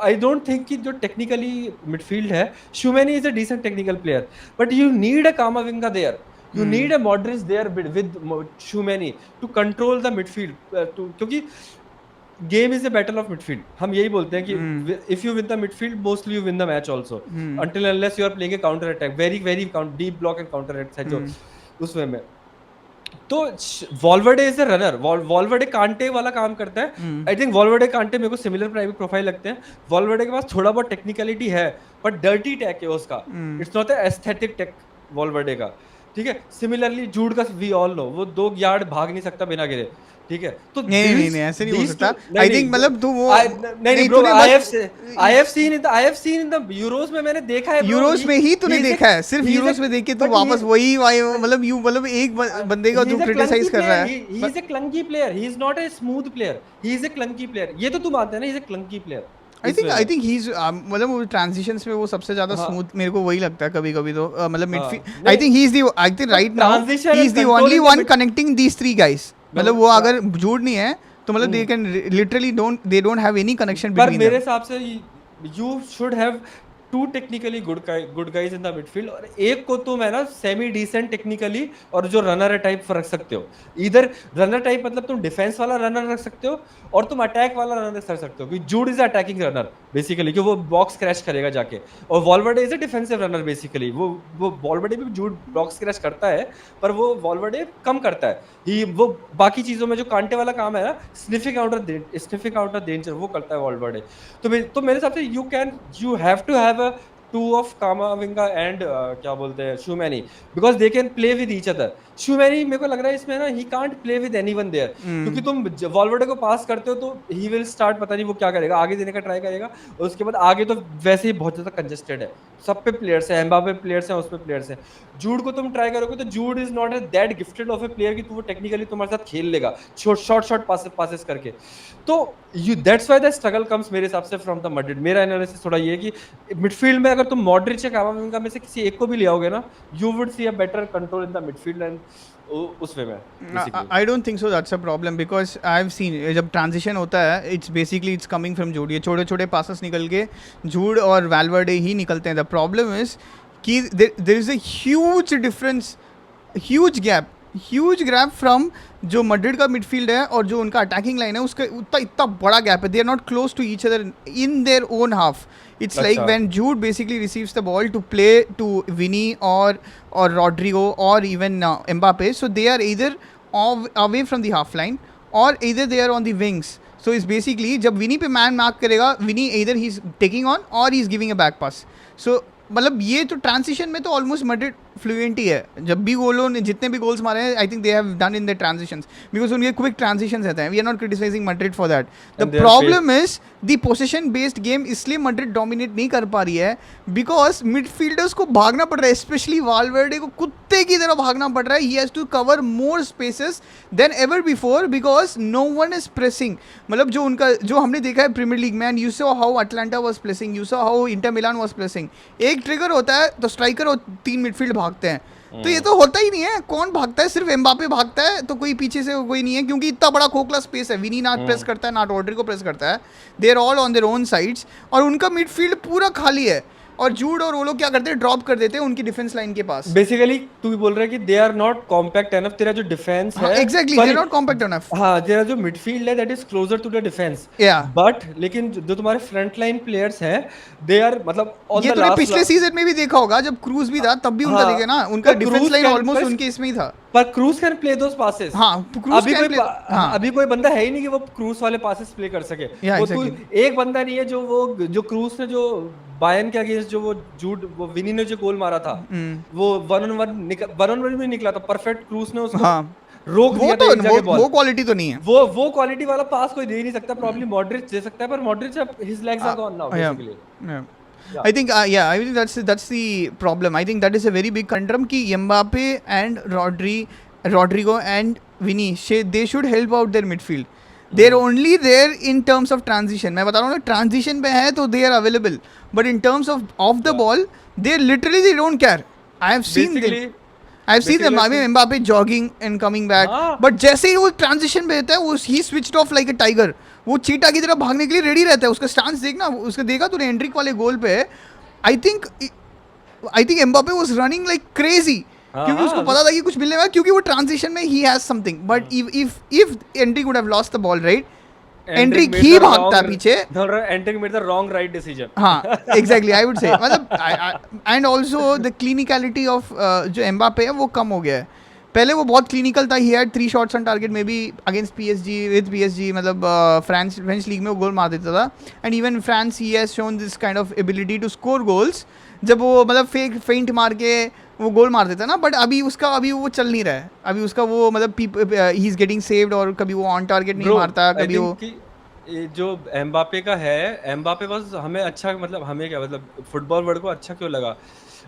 आई डोंट थिंक कि जो टेक्निकली मिडफील्ड है, Tchouameni is a decent technical player, but you need a Camavinga there, you need a Modric there with Shumeni to control the midfield, क्योंकि game is a battle of midfield. हम यही बोलते हैं कि if you win the midfield mostly you win the match also, until unless you are playing a counter attack, very deep block and counter attack जो उसमें में। तो वॉल्वर्डे इज अ रनर, वॉल्वर्डे कांटे वाला काम करता है। आई थिंक वॉल्वर्डे कांटे मेरे को सिमिलर प्राइवेट प्रोफाइल लगते हैं। वॉल्वर्डे के पास थोड़ा बहुत टेक्निकलिटी है, बट डर्टी टैक है उसका, इट्स नॉट अ एस्थेटिक टैक वॉल्वर्डे का, ठीक है। सिमिलरली जूड का वी ऑल नो, वो 2 यार्ड भाग नहीं सकता बिना गिरे, ठीक है। तो नहीं ऐसे नहीं हो सकता। आई थिंक मतलब तू वो नहीं bro, I have seen in the Euros में, मैंने देखा है यूरोस में ही तूने देखा है, सिर्फ यूरोस में देख के तू वापस वही मतलब एक बंदे का तू क्रिटिसाइज कर रहा है। He is a clunky player, he is not a smooth player, he is a clunky player. ये तो तू मानता है ना, he is a clunky player. I think he is मतलब वो ट्रांजिशंस में वो सबसे ज्यादा स्मूथ मेरे को वही लगता है कभी-कभी। तो मतलब midfield I think he is the, I think right now he is the only one connecting these 3 guys. मतलब वो अगर जूड नहीं है तो मतलब they can literally don't have any connection between. मेरे हिसाब से you should have to technically good guys in the midfield, और एक को तुम है ना सेमी डिसेंट टेक्निकली और जो रनर टाइप रख सकते हो। इधर रनर टाइप मतलब तुम डिफेंस वाला रनर रख सकते हो और तुम अटैक वाला रनर रख सकते हो, क्योंकि Jude is attacking runner basically, कि वो बॉक्स क्रैश करेगा जाके, और Valverde is a defensive runner basically. वो वॉल्वर्डे भी जूड बॉक्स क्रैश करता है, पर वो वॉल्वर्डे कम करता है ही, वो बाकी चीजों में जो कांटे वाला काम है ना, स्निफिंग आउट ऑफ डेंजर, वो करता है वॉल्वर्डे। तो मेरे हिसाब से you have to have a two of Kamavinga and क्या बोलते हैं Shumani, because they can play with each other. Shumani मेरे को लग रहा है इसमें ना he can't play with anyone there, क्योंकि तुम वॉल्वर्डे को पास करते हो तो he will start, पता नहीं वो क्या करेगा, आगे देने का ट्राई करेगा, और उसके बाद आगे तो वैसे ही बहुत ज्यादा कंजेस्टेड है, सब पे प्लेयर्स है, एम्बापे प्लेयर्स हैं, उस पे प्लेयर्स हैं। जूड को तुम ट्राई करोगे तो Jude is not that gifted of a player कि वो टेक्निकली तुम्हारे साथ खेल लेगा शॉर्ट पासेस करके। तो you that's why the struggle comes मेरे हिसाब से फ्रॉम द मैड्रिड। मेरा एनालिसिस थोड़ा ये है कि मिडफील्ड में अगर तुम मॉड्रिच या कामाविंगा में से किसी एक को भी ले आओगे ना, you would see a better control in the midfield, and उस वे में basically I don't think so that's a problem because I've seen जब ट्रांजिशन होता है it's coming from जूड, ये छोटे छोटे पासेस निकल के जूड और वैल्वर्डे ही निकलते हैं। द प्रॉब्लम इज कि there is a huge difference, huge gap from जो मैड्रिड का मिडफील्ड है और जो उनका अटैकिंग लाइन है, उसका इतना बड़ा गैप है। They are not close to each other in their own half. It's like when Jude basically receives the ball to play to Vinny or Rodrigo or even Mbappe, so they are either away from the half line or either they are on the wings. So it's basically जब Vinny पे man mark करेगा, Vinny either he's taking on or he's giving a back pass. So मतलब ये तो ट्रांजिशन में तो ऑलमोस्ट मैड्रिड फ्लुएंट ही है। जब भी गोलों ने जितने भी गोल्स मारे हैं, I think they have done in the transitions because उनके क्विक ट्रांजिशंस रहते हैं। We are not criticizing Madrid for that. The problem is the position based game, इसलिए मैड्रिड डोमिनेट नहीं कर पा रही है बिकॉज मिडफील्डर्स को भागना पड़ रहा है, स्पेशली वाल्वर्डे को कुत्ते की तरह भागना पड़ रहा है। He has to cover more spaces than ever before because no one is pressing. मतलब जो उनका जो हमने देखा है प्रीमियर लीग में, and you saw how Atalanta was pressing, you saw how Inter Milan was pressing. एक ट्रिगर होता है तो स्ट्राइकर और 3 मिडफील्ड भागते हैं। तो ये तो होता ही नहीं है। कौन भागता है? सिर्फ एम्बापे भागता है, तो कोई पीछे से कोई नहीं है, क्योंकि इतना बड़ा खोखला स्पेस है। विनी ना प्रेस करता है, ना रॉड्रिगो प्रेस करता है। They are all on their own sides और उनका मिडफील्ड पूरा खाली है। और जूड और वो लोग क्या करते हैं, ड्रॉप कर देते हैं उनकी डिफेंस लाइन के पास। बेसिकली तू भी बोल रहा है कि they are not compact enough. तेरा जो डिफेंस है, exactly, they are not compact enough. हाँ, तेरा जो मिडफील्ड है that is closer to the defence. But लेकिन जो तुम्हारे फ्रंट लाइन प्लेयर्स हैं, दे आर मतलब ये तूने पिछले सीजन में भी देखा होगा जब क्रूज भी था, तब भी उनका देखे ना, उनका डिफेंस लाइन ऑलमोस्ट उनके इसमें ही था। पर cruise can play those passes. अभी कोई बंदा है ही नहीं कि वो क्रूज वाले पासेस प्ले कर सके। वो एक बंदा नहीं है जो क्रूज ने जो बायर्न के अगेंस्ट जो वो विनी ने जो गोल मारा था, वो 1-on-1 भी निकला था परफेक्ट। क्रूज ने उसको रोक दिया था एक जगह बॉल। वो क्वालिटी तो नहीं है। वो क्वालिटी वाला पास कोई दे ही नहीं सकता। प्रॉब्लम मॉड्रिच दे सकता है, पर Modric his legs are gone now basically. I think I think that's the problem. I think that is a very big conundrum कि Mbappe and Rodrigo and Vinny they should help out their midfield. They're only there in terms of transition. मैं बता रहा हूँ ना, transition पे है तो they are available, but in terms of off the ball they don't care. I have seen them. I mean Mbappe jogging and coming back, but जैसे ही वो transition पे रहता है, वो he switched off like a tiger. वो चीटा की तरह भागने के लिए रेडी रहता है। उसका स्टांस देखना, उसका देखा तूने एंड्रिक वाले गोल पे। आई think Mbappe was running like crazy, क्योंकि उसको पता था कि कुछ मिलने वाला, क्योंकि वो ट्रांजिशन में he has something. But if Endrick would have lost the ball, right, Endrick ही भागता पीछे। Endrick made the wrong right decision. हाँ, एग्जैक्टली, आई वुड से मतलब and also the clinicality of जो एम्बापे है वो कम हो गया है। पहले वो बहुत क्लिनिकल था। He had 3 shots on target may be against PSG, मतलब फ्रेंच लीग में वो गोल मार देता था। And even France he has shown this kind of ability to score goals, जब वो मतलब फेंट मार के वो गोल मार देता ना। बट अभी वो चल नहीं रहा है। अभी उसका वो मतलब ही इज गेटिंग सेव्ड, और कभी वो ऑन टारगेट नहीं मारता, कभी वो जो एम्बापे का है। एम्बापे बस हमें अच्छा, मतलब हमें क्या, मतलब फुटबॉल वर्ल्ड को अच्छा क्यों लगा,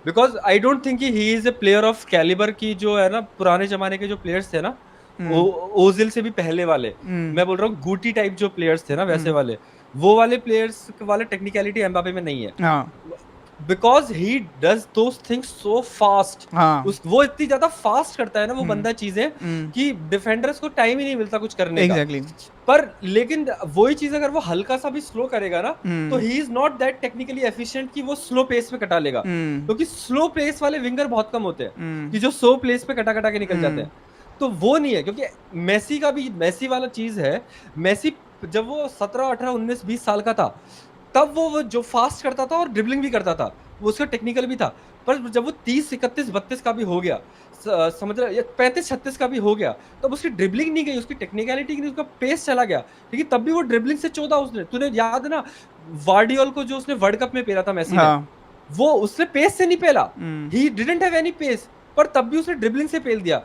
because I don't think he is a player of calibre की जो है ना, पुराने जमाने के जो प्लेयर्स थे ना, ओजिल से भी पहले वाले, मैं बोल रहा हूँ गुटी टाइप जो प्लेयर्स थे ना, वैसे वाले वो वाले प्लेयर्स वाले टेक्निकलिटी एम्बापे में नहीं है। Because he does those things so fast. हाँ उस वो इतनी ज्यादा फास्ट करता है ना वो बंदा चीजें हम्म कि डिफेंडर्स को टाइम ही नहीं मिलता कुछ करने का। एग्जैक्टली पर लेकिन वही चीज अगर वो हल्का सा भी स्लो करेगा ना तो hmm he is not that technically efficient कि वो स्लो पेस पे कटा लेगा, हम्म क्योंकि स्लो पेस वाले विंगर बहुत कम होते हैं हम्म कि जो स्लो पेस पे कटा कटा के निकल जाते हम्म हैं। तो वो नहीं है, क्योंकि मेसी का भी मेसी वाला चीज है। मेसी जब वो 17 18 19 20 साल का था तब वो जो फास्ट करता था और ड्रिबलिंग भी करता था, वो उसका टेक्निकल भी था। पर जब वो 30 31 32 का भी हो गया, समझ रहे 35 36 का भी हो गया, तब उसकी ड्रिबलिंग नहीं गई, उसकी टेक्निकलिटी नहीं, उसका पेस चला गया। ठीक है, तब भी वो ड्रिबलिंग से 14 उसने, तूने याद है ना वार्डियोल को जो उसने वर्ल्ड कप में पेला था मेसी ने, हाँ वो उसने पेस से नहीं पेला। Hmm he didn't have any pace, पर तब भी उसने ड्रिबलिंग से पेल दिया।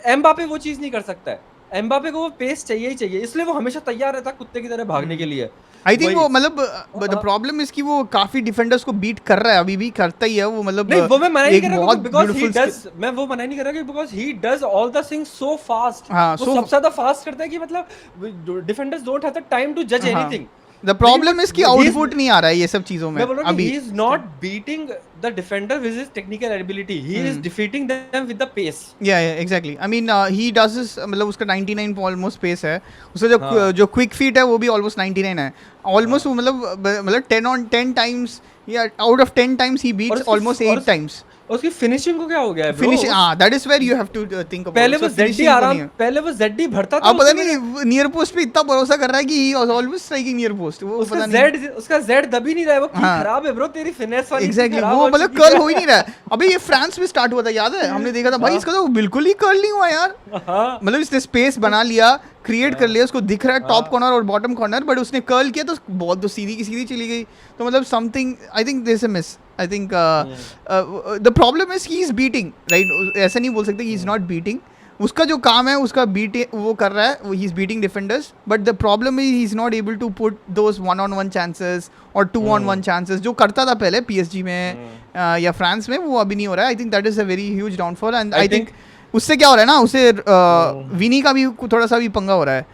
एम्बापे वो चीज नहीं कर सकता है। एम्बापे को वो पेस चाहिए ही चाहिए, इसलिए वो हमेशा तैयार रहता कुत्ते की तरह भागने के लिए। आई थिंक वही वो मतलब द प्रॉब्लम इज कि वो काफी डिफेंडर्स को बीट कर रहा है, अभी भी करता ही है वो, मतलब नहीं वो मैं मना नहीं कर एक रहा बहुत बिकॉज ही ब्यूटीफुल डज, मैं वो मना नहीं कर रहा because he does all the things so fast. हाँ वो सो सबसे ज्यादा फास्ट करता है कि मतलब defenders don't have the time to जज हाँ एनीथिंग। द लेकिन प्रॉब्लम इज कि he is, आउटपुट नहीं आ रहा है ये सब चीजों में मैं बोल रहा हूँ कि अभी he is not beating the defender with his technical ability, he is defeating them with the pace। या exactly I mean he does this, मतलब उसका 99 ऑलमोस्ट पेस है उसका, जो हाँ जो क्विक फीट है वो भी ऑलमोस्ट 99 है ऑलमोस्ट, हाँ। वो मतलब 10 ऑन 10 टाइम्स या आउट ऑफ 10 टाइम्स ही और बीट्स उसकी ऑलमोस्ट और 8 टाइम्स उसकी फिनिशिंग को क्या हो गया है ब्रो? फिनिश। हाँ that is where you have to think about, पहले वो उसका जेडी फिनिशिंग को नहीं आराम, है। पहले वो जेडी भरता था, अब पता उसको मैंने नहीं नियर पोस्ट पे इतना भरोसा कर रहा है कि he was always striking near post, वो उसका पता नहीं। जेड, उसका जेड दबी नहीं रहा है। वो की हाँ खराब है ब्रो, तेरी फिनेस वाली इतनी एग्जैक्टली खराब वो हो मतलब चुकी कर्ल है। हो ही नहीं रहा है। अबे ये फ्रांस में स्टार्ट हुआ था याद है, हमने देखा था भाई हाँ इसका तो बिल्कुल ही कर्ल नहीं हुआ यार, हाँ मतलब इसने स्पेस बना लिया, क्रिएट कर हाँ लिया, उसको दिख रहा है टॉप हाँ कॉर्नर और बॉटम कॉर्नर, बट उसने कर्ल किया तो बॉल तो सीधी की सीधी चली गई। तो मतलब something I think this a miss, I think the problem is he is beating right, ऐसा नहीं बोल सकते ही इज नॉट बीटिंग, उसका जो काम है उसका बीट वो कर रहा है, he is beating defenders, but the problem is he is not able to put those 1-on-1 chances और 2-on-1 चांसेस जो करता था पहले पीएसजी में या फ्रांस में, वो अभी नहीं हो रहा है। I think that is a very huge downfall, and I I think think उससे क्या हो रहा है ना, उसे विनी का भी थोड़ा सा भी पंगा हो रहा है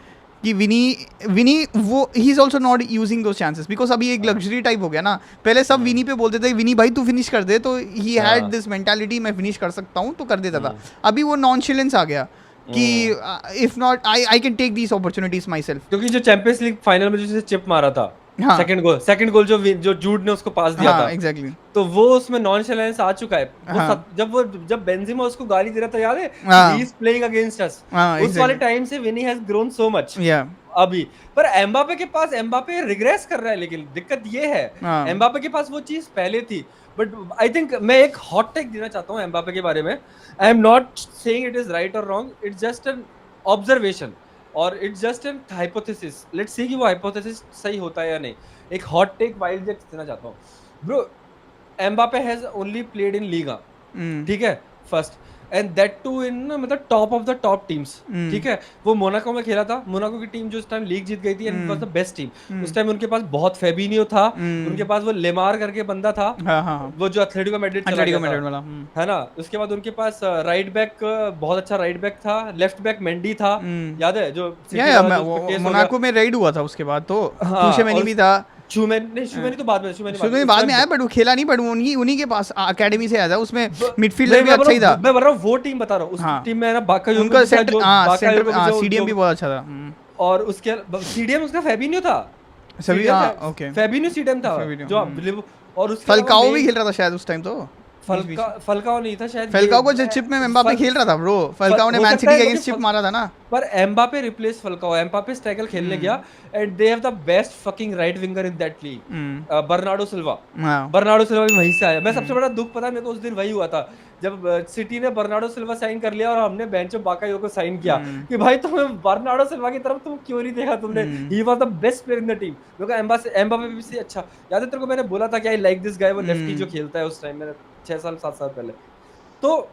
कि विनी वो he is also not using दो चांसेस, बिकॉज अभी एक लग्जरी टाइप हो गया ना, पहले सब विनी पे बोलते थे विनी भाई तू फिनिश कर दे, तो ही हैड दिस मेंटालिटी मैं फिनिश कर सकता हूँ तो कर देता था। अभी वो नॉनशिलेंस आ गया कि if not I can take these opportunities myself. क्योंकि जो चैंपियंस लीग फाइनल में जिसे चिप मारा था, हाँ सेकंड गोल जो जूड ने उसको पास दिया हाँ था, एग्जैक्टली तो वो उसमें नॉनशलेंस आ चुका है। हाँ जब बेंजेमा उसको गाली दे रहा था याद है, हाँ ही इज प्लेइंग अगेंस्ट अस, हाँ उस वाले एग्जैक्टली टाइम से विनी हैज ग्रोन सो मच। या अभी पर एम्बापे के पास, एम्बापे रिग्रेस कर रहा है, लेकिन दिक्कत ये है हाँ एम्बापे के पास वो चीज पहले थी। बट आई थिंक मैं एक हॉट टेक देना चाहता हूँ एम्बापे के बारे में। I am not saying it is right और wrong, it's just an observation और it's just an hypothesis. Let's see कि वो हाइपोथेसिस सही होता है या नहीं। एक हॉट टेक वाइल्ड देना चाहता हूँ bro. Mbappe has only played in Liga, ठीक है, फर्स्ट, एंड दैट टू इन मतलब top of the top teams. ठीक है, वो मोनाको में खेला था, मोनाको की टीम जो उस टाइम लीग जीत गई थी and was the best team. उस टाइम उनके पास बहुत फेबिनियो था, उनके पास वो लेमार करके बंदा था, हाँ हाँ वो जो एथलेटिको मैड्रिड चला एटलेटिको गया मैड्रिड था, वाला है ना। उसके बाद उनके पास राइट बैक, बहुत अच्छा राइट बैक था, लेफ्ट बैक मेंडी था, याद है जो सिटी या वाला जो उसका केस हो गया। मोनाको में रेड हुआ था उसके बाद तो हाँ टूशेमेनी और भी था, शूमेनी तो बाद में, शूमेनी शुरू में उस बाद में टाइम आया, बट वो खेला नहीं, बट उन्हीं उन्हीं के पास अकेडमी से आया था, उसमें मिडफील्डर नहीं, भी अच्छा ही था। मैं बोल रहा हूँ वो टीम बता रहा हूँ, उस हाँ टीम में है ना बाकायोको उनका भी था, सेंटर, जो हाँ बाकायोको सेंटर, भी हाँ जो सीडीएम भी जो बहुत अच्छा था। और उसके सीडीएम उसका फेबिनियो था, सभी हाँ ओके फेबिनियो सीडीएम था फेबिनियो, जो और उसके अलावा फलकाओ भी मेन खेल रहा था शायद उस टाइम तो, फलकाओ नहीं था शायद, फलकाओ को जो चिप में एम्बापे खेल रहा था ब्रो, फलकाओ ने हो मैन सकता सिटी है के लेकिन अगेंस्ट चिप मारा था ना। पर एम्बापे रिप्लेस फलकाओ, एम्बापे स्ट्राइकर खेलने गया and they have the best fucking right winger in that league, Bernardo Silva. हाँ बर्नार्डो सिल्वा भी वहीं से आया। मैं सबसे बड़ा दुख पता है मेरे को उस दिन वही हुआ था जब सिटी ने बर्नार्डो सिल्वा साइन कर लिया और हमने बेंचो बाकायोको साइन किया कि भाई तुम्हें बर्नार्डो सिल्वा की तरफ तुम क्यों नहीं देखा तुमने, he was the best player in the team. मेरे को एम्बापे भी से अच्छा याद है तेरे को, मैंने बोला था कि आई लाइक दिस गाय, वो लेफ्टी जो खेलता है उस टाइम में 6 साल 7 साल पहले। तो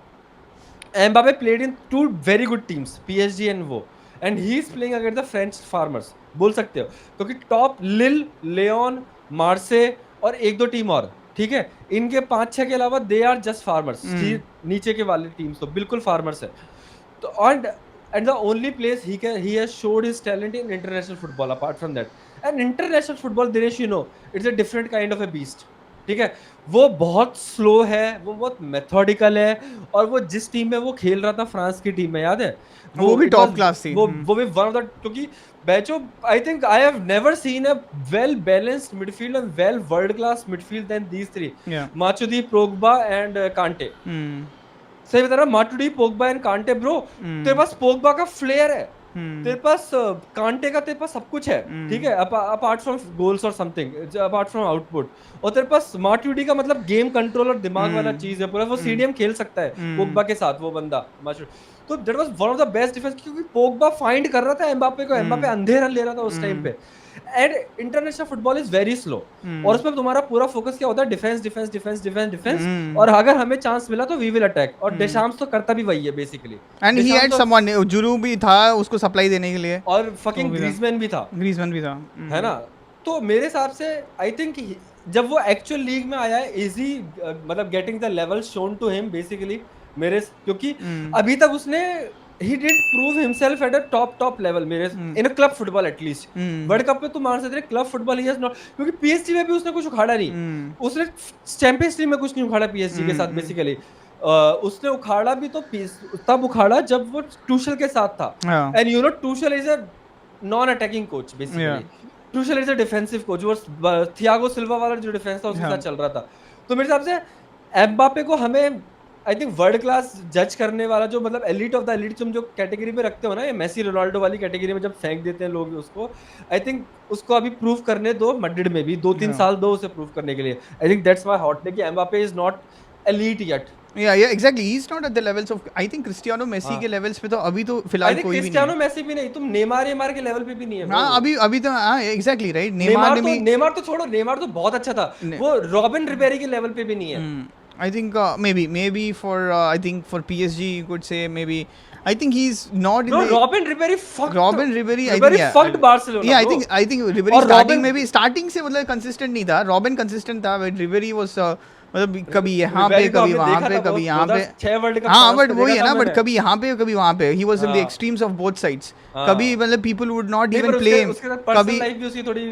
Mbappe played in 2 very good teams, PSG and वो, and he is playing against the French farmers बोल सकते हो, क्योंकि टॉप लिल, लेओन, मार्से और एक दो टीम और, ठीक है, इनके 5-6 के अलावा दे आर जस्ट फार्मर्स। नीचे के वाले टीम्स तो बिल्कुल फार्मर्स है। तो and the only place he has showed his talent in international football apart from that. And international football, Dinesh, you know, it's a different kind of a beast. ठीक है, वो बहुत स्लो है, वो बहुत मेथोडिकल है, और वो जिस टीम में वो खेल रहा था, फ्रांस की टीम में, याद है वो भी इट टॉप वाज, क्लास थी। वो भी वन ऑफ द, क्योंकि बैचो, I think I have never seen a well balanced midfield and well world class midfield then these three, yeah Matuidi, Pogba and Kante. Hmm सही बता रहा, Matuidi, Pogba and Kante bro, तेरे पास पोग्बा का फ्लेयर है, तेरे पास कांटे का, तेरे पास सब कुछ है, ठीक है, अपार्ट फ्रॉम गोल्स और समथिंग, अपार्ट फ्रॉम आउटपुट, और तेरे पास माटुडी का मतलब गेम कंट्रोल और दिमाग वाला चीज है पूरा, वो सीडीएम खेल सकता है पोग्बा के साथ वो बंदा माटुडी। तो that was one of the best defence, क्योंकि पोग्बा फाइंड कर रहा था एम्बापे को, एम्बापे अंधे रन ले रहा था उस टाइम पे, and international football is very slow, और उसमें तुम्हारा पूरा फोकस क्या होता है, defence defence defence defence defence, और अगर हमें चांस मिला तो वी विल अटैक, और डेशाम्स तो करता भी वही है basically, and he had someone, जुरू भी था उसको सप्लाई देने के लिए, और फकिंग ग्रीजमैन भी था, ग्रीजमैन भी था, है ना। तो मेरे हिसाब से आई थिंक जब वो एक्चुअल लीग में आया है, इजी मतलब getting the level shown to him basically, मेरे, क्योंकि अभी तक उसने he did prove himself at a top level मेरे in a club football at least, world cup पे तो मान सकते हैं, club football he has not, क्योंकि पीएसजी में भी उसने कुछ उखाड़ा नहीं, उसने चैंपियंस लीग में कुछ नहीं उखाड़ा पीएसजी के साथ बेसिकली, उसने उखाड़ा भी तो तब उखाड़ा जब वो टूशल के साथ था, and you know टूशल is a non attacking coach basically, टूशल is a defensive coach, वो थियागो सिल्वा वाला जो डिफेंस था उसके साथ चल रहा था। तो मेरे हिसाब से एम्बापे को हमें आई थिंक वर्ल्ड क्लास जज करने वाला, जो मतलब एलिट ऑफ द एलिट तुम जो कैटेगरी में रखते हो ना, ये मेसी रोनाल्डो वाली कैटेगरी में जब फेंक देते हैं लोग उसको, आई थिंक उसको अभी प्रूव करने दो, मैड्रिड में भी 2-3 साल दो उसे प्रूव करने के लिए। I think that's my hot take कि Mbappe is not elite yet. Yeah exactly, he is not at the levels of, I think Cristiano Messi के लेवल्स पे तो अभी तो फिलहाल कोई भी नहीं, क्रिस्टियानो मेसी भी नहीं, तुम नेमार के लेवल पे भी नहीं है। हाँ अभी तो हाँ एग्जैक्टली राइट, नेमार तो छोड़ो, नेमार तो बहुत अच्छा था, वो रॉबिन रिबेरी के लेवल पे भी नहीं है। I think maybe for I think for PSG you could say maybe, I think he's not in the Robin Ribery fucked I think yeah, fucked Barcelona, yeah I think Ribery starting से मतलब consistent नहीं था, Robin consistent था, but Ribery was मतलब कभी यहाँ पे कभी वहाँ पे कभी यहाँ पे, हाँ बट वही है ना, बट कभी यहाँ पे कभी वहाँ पे, he was in the extremes of both sides, कभी मतलब people would not even play him, कभी लाइफ भी उसकी थोड़ी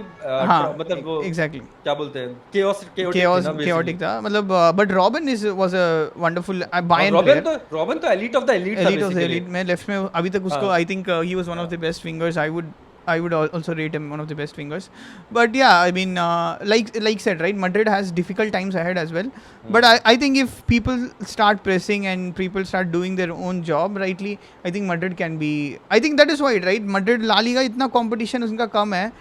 मतलब वो exactly क्या बोलते हैं, chaotic था मतलब, but Robin was a wonderful Bayern player, Robin तो elite of the elite मैं लेफ्ट में अभी तक उसको, I think he was one of the best wingers, I would also rate him one of the best wingers, but yeah I mean like said right, Madrid has difficult times ahead as well, but I think if people start pressing and people start doing their own job rightly, I think Madrid can be, I think that is why right, Madrid La Liga इतना competition उनका कम है,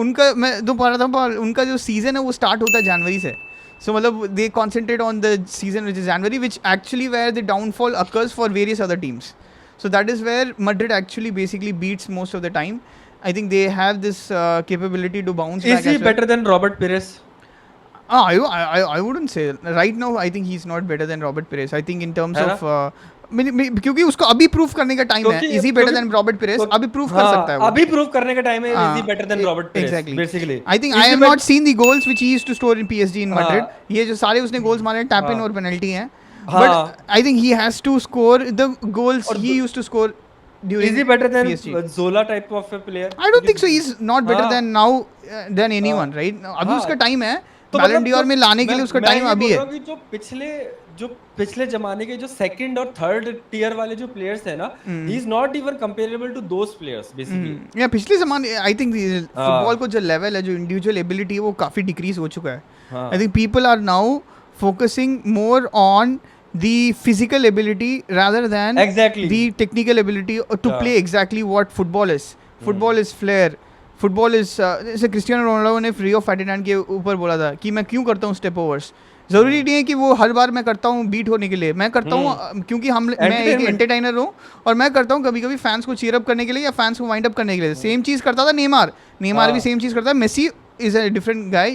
उनका मैं तो पढ़ रहा था, उनका जो सीजन है वो स्टार्ट होता है जनवरी से, so मतलब they concentrate on the season which is January, which actually where the downfall occurs for various other teams, so that is where Madrid actually basically beats most of the time. I think they have this capability to bounce back. Is he better than Robert Pires? I wouldn't say right now. I think he's not better than Robert Pires. I think in terms of क्योंकि उसको अभी प्रूफ करने का टाइम है, is he better than Robert Pires, अभी प्रूफ कर सकता है वो, अभी प्रूफ करने का टाइम है, is he better than Robert Pires basically. I think I have not seen the goals which he used to score in PSG in Madrid, ये जो सारे उसने गोल्स मारे टैप इन और पेनल्टी हैं, but I think he has to score the goals he used to score. Is he better than Zola type of a player? I don't think so. He's not better than now than anyone, right? अभी उसका टाइम है, बैलन डी'ओर में लाने के लिए उसका टाइम अभी है. जो पिछले जमाने के जो सेकंड और थर्ड टियर वाले जो प्लेयर्स हैं ना, he is not even comparable to those players basically. या पिछले जमाने आई थिंक फुटबॉल को जो लेवल है, जो इंडिविजुअल एबिलिटी है वो काफी डिक्रीज हो चुका है. I think people are now focusing more on the physical ability rather than the technical ability to play exactly what football is. Football is flair. Football is जैसे क्रिस्टियानो रोनाल्डो ने फ्री ऑफ फर्डिनांड के ऊपर बोला था कि मैं क्यों करता हूँ स्टेप ओवर्स. ज़रूरी नहीं है कि वो हर बार मैं करता हूँ बीट होने के लिए, मैं करता हूँ क्योंकि मैं एक एंटरटेनर हूँ और मैं करता हूँ कभी कभी फैंस को चीयर अप करने के लिए या फैंस को वाइंड अप करने के लिए. सेम चीज़ करता था नेमार भी सेम चीज़ करता है. Messi is a different guy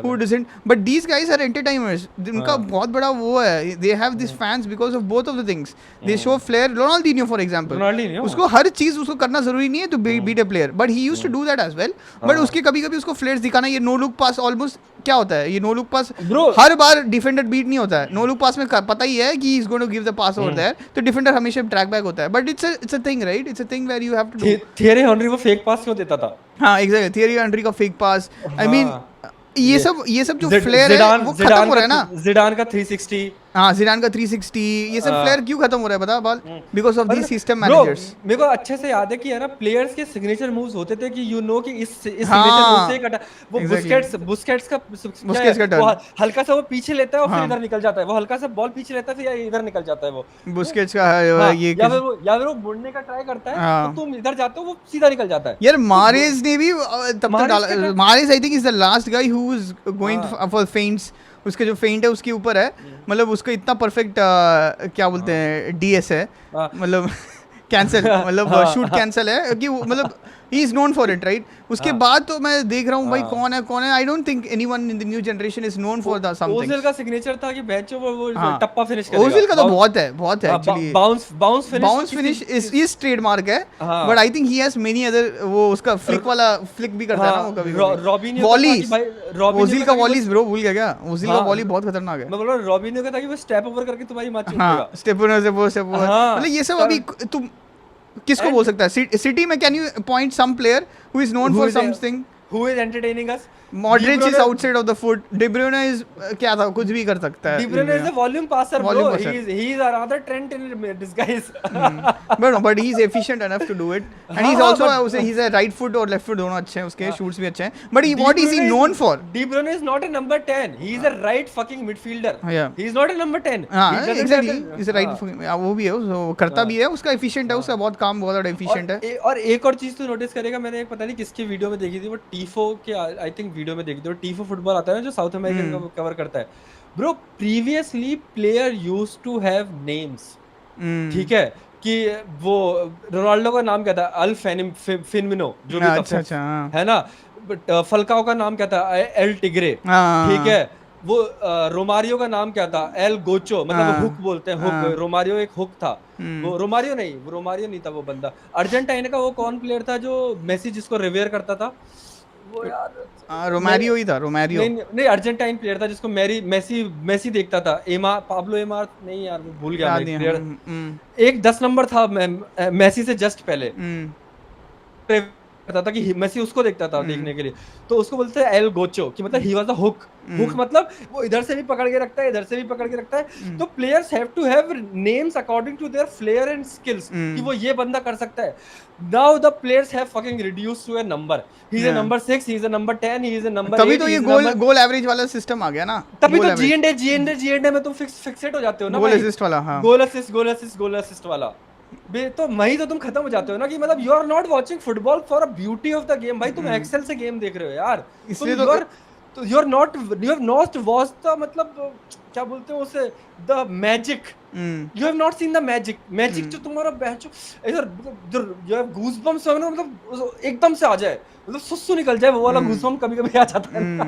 who doesn't, but these guys are entertainers. उनका बहुत बड़ा वो है, they have these fans because of both of the things. They show flair. Ronaldinho for example, उसको हर चीज उसको करना जरूरी नहीं है to beat a player, but he used to do that as well. But उसके कभी कभी उसको flares दिखाना, ये no look pass almost क्या होता है, ये no look pass हर बार डिफेंडर बीट नहीं होता है. no look pass में पता ही है कि he is going to give the pass over there, तो डिफेंडर हमेशा ट्रैक बैक होता है. but it's a thing right, it's a thing where you have to do. Theory Henry वो फेक पास क्यों देता था? हाँ एग्जैक्टली, थियरी हेनरी का फेक पास. आई मीन ये सब जो फ्लेयर है वो खत्म हो रहा है ना। जिडान का 360। हाँ जिडान का 360 ये सब फ्लेयर क्यों खत्म हो रहा है बता बाल, because of the system bro managers. मेरे को अच्छे से याद है कि है ना प्लेयर्स के सिग्नेचर मूव्स होते थे कि यू नो कि इस सिग्नेचर मूव हाँ से कटा वो एग्जैक्टली बुस्केट्स का क्या है बुस्केट्स का वो टर्न। हल्का सा वो पीछे लेता है और फिर हाँ इधर निकल जाता है, वो हल्का सा बॉल पीछे लेता है फिर इधर निकल जाता है वो। बुस्केट्स का हाँ ये या फिर वो मुड़ने का ट्राई करता है तो हाँ तुम इधर जाते हो वो सीधा निकल जाता है। यार तो मारेज ने भी तब तक मारिस डाला। का Moretz I think is the last guy who is going हाँ फॉर फेंट्स। उसके जो फेंट है उसके ऊपर है, मतलब उसका इतना परफेक्ट क्या बोलते हैं डीएस है, हाँ मतलब कैंसिल मतलब हाँ शूट कैंसिल है कि मतलब he is known for it right. उसके हाँ बाद तो मैं देख रहा हूँ भाई हाँ कौन है। I don't think anyone in the new generation is known for the something. Ozil का सिग्नेचर था कि बेंचो वो हाँ टप्पा फिनिश करेगा, ओजिल का तो बहुत है एक्चुअली। बाउंस फिनिश तो बाउंस फिनिश इज ट्रेडमार्क है, हाँ but I think he has many other. वो उसका फ्लिक वाला फ्लिक भी करता है ना वो कभी कभी। रॉबिन्यो का था कि वॉलीज भाई रॉबिन्यो ओजिल का का था कि वॉलीज ब्रो भूल गया क्या? ओजिल का हाँ वॉली बहुत खतरनाक है। मैं बोल रहा हूँ रॉबिन्यो का था कि वो स्टेप ओवर करके तुम्हारी मैच जीत देगा। हाँ स्टेपर से वो मतलब हाँ ये सब अभी तुम किसको बोल एंड सकता है सिटी में? Can you point some player who is known who for is something? Who is entertaining us? De Modric is Bruyne outside of the foot, De Bruyne is क्या था, कुछ भी कर सकता डी है De Bruyne is Bruyne. A volume passer bro, volume passer he is another Trent in disguise. but he is efficient enough to do it, and हाँ he's हाँ also but he's a right foot और left foot दोनों अच्छे हैं उसके, shoots भी अच्छे हैं, but he D what is he ब्रुयने known for? D Bruyne is not a number 10, he is a right fucking midfielder, yeah he is not a number 10, ही हाँ doesn't exactly have he's a right वो भी है वो करता हाँ भी है, उसका efficient है, उसका बहुत काम बहुत ज़्यादा efficient है। और एक और चीज तो नोटिस करेगा, मैंने एक पता नहीं किसकी वीडियो में देखी थी, वो टीफो के आई थिंक वीडियो में देखी थी, वो टीफो फुटबॉल आता है ना जो साउथ अमेरिकन हम्म का कवर करता है bro. Previously player used to have names, hmm ठीक है कि वो रोनाल्डो का नाम क्या था, अल फिनमिनो जो भी था, अच्छा अच्छा हाँ है ना, बट फलकाओ का नाम क्या था, एल टिग्रे, ठीक हाँ है। वो रोमारियो का नाम क्या था, एल गोचो, मतलब हुक हाँ बोलते हैं, हुक, हाँ रोमारियो एक हुक था। हम्म वो रोमारियो नहीं था वो बंदा। अर्जेंटाइन का वो कौन प्लेयर था जो मेसी जिसको रिवेयर करता था, वो यार मैं रोमारियो ही था, रोमारियो। नहीं नहीं अर्जेंटाइन प्लेयर था जिसको मेसी मेसी देखता था, पाब्लो एमार नहीं यार वो भूल गया मैं, याद एक नहीं प्लेयर, एक 10 नंबर था मेसी से जस्ट पहले हम्म करता था कि मेसी उसको देखता था हम्म देखने के लिए, तो उसको बोलते हैं एल गोचो कि मतलब he was the hook. Hook मतलब वो इधर से भी पकड़ के रखता है, इधर से भी पकड़ के रखता है। तो players have to have names according to their flair and skills कि वो ये बंदा कर सकता है। Now the players have fucking reduced to a number, he is a number 6, he is a number 10, he is a number 8, तभी तो ही ये is goal number, goal average वाला सिस्टम आ गया ना। तभी गोल तो एवरेज जीएनडे में तुम फिक्सेट हो जाते हो ना गोल भाई। असिस्ट वाला हाँ। गोल असिस्ट वाला तो वही तो तुम खत्म हो जाते हो ना कि मतलब you are not watching football for a beauty of the game, भाई तुम एक्सेल से गेम देख रहे हो यार, तुम इसलिए तो you are not, you have not watch the, मतलब क्या बोलते हैं उसे, the magic, you have not seen the magic जो तुम्हारा बैच इधर जो यू हैव गूज़बम्स है ना, मतलब एकदम से आ जाए, मतलब सुसु निकल जाए, वो वाला गूज़बम कभी-कभी आ जाता है ना।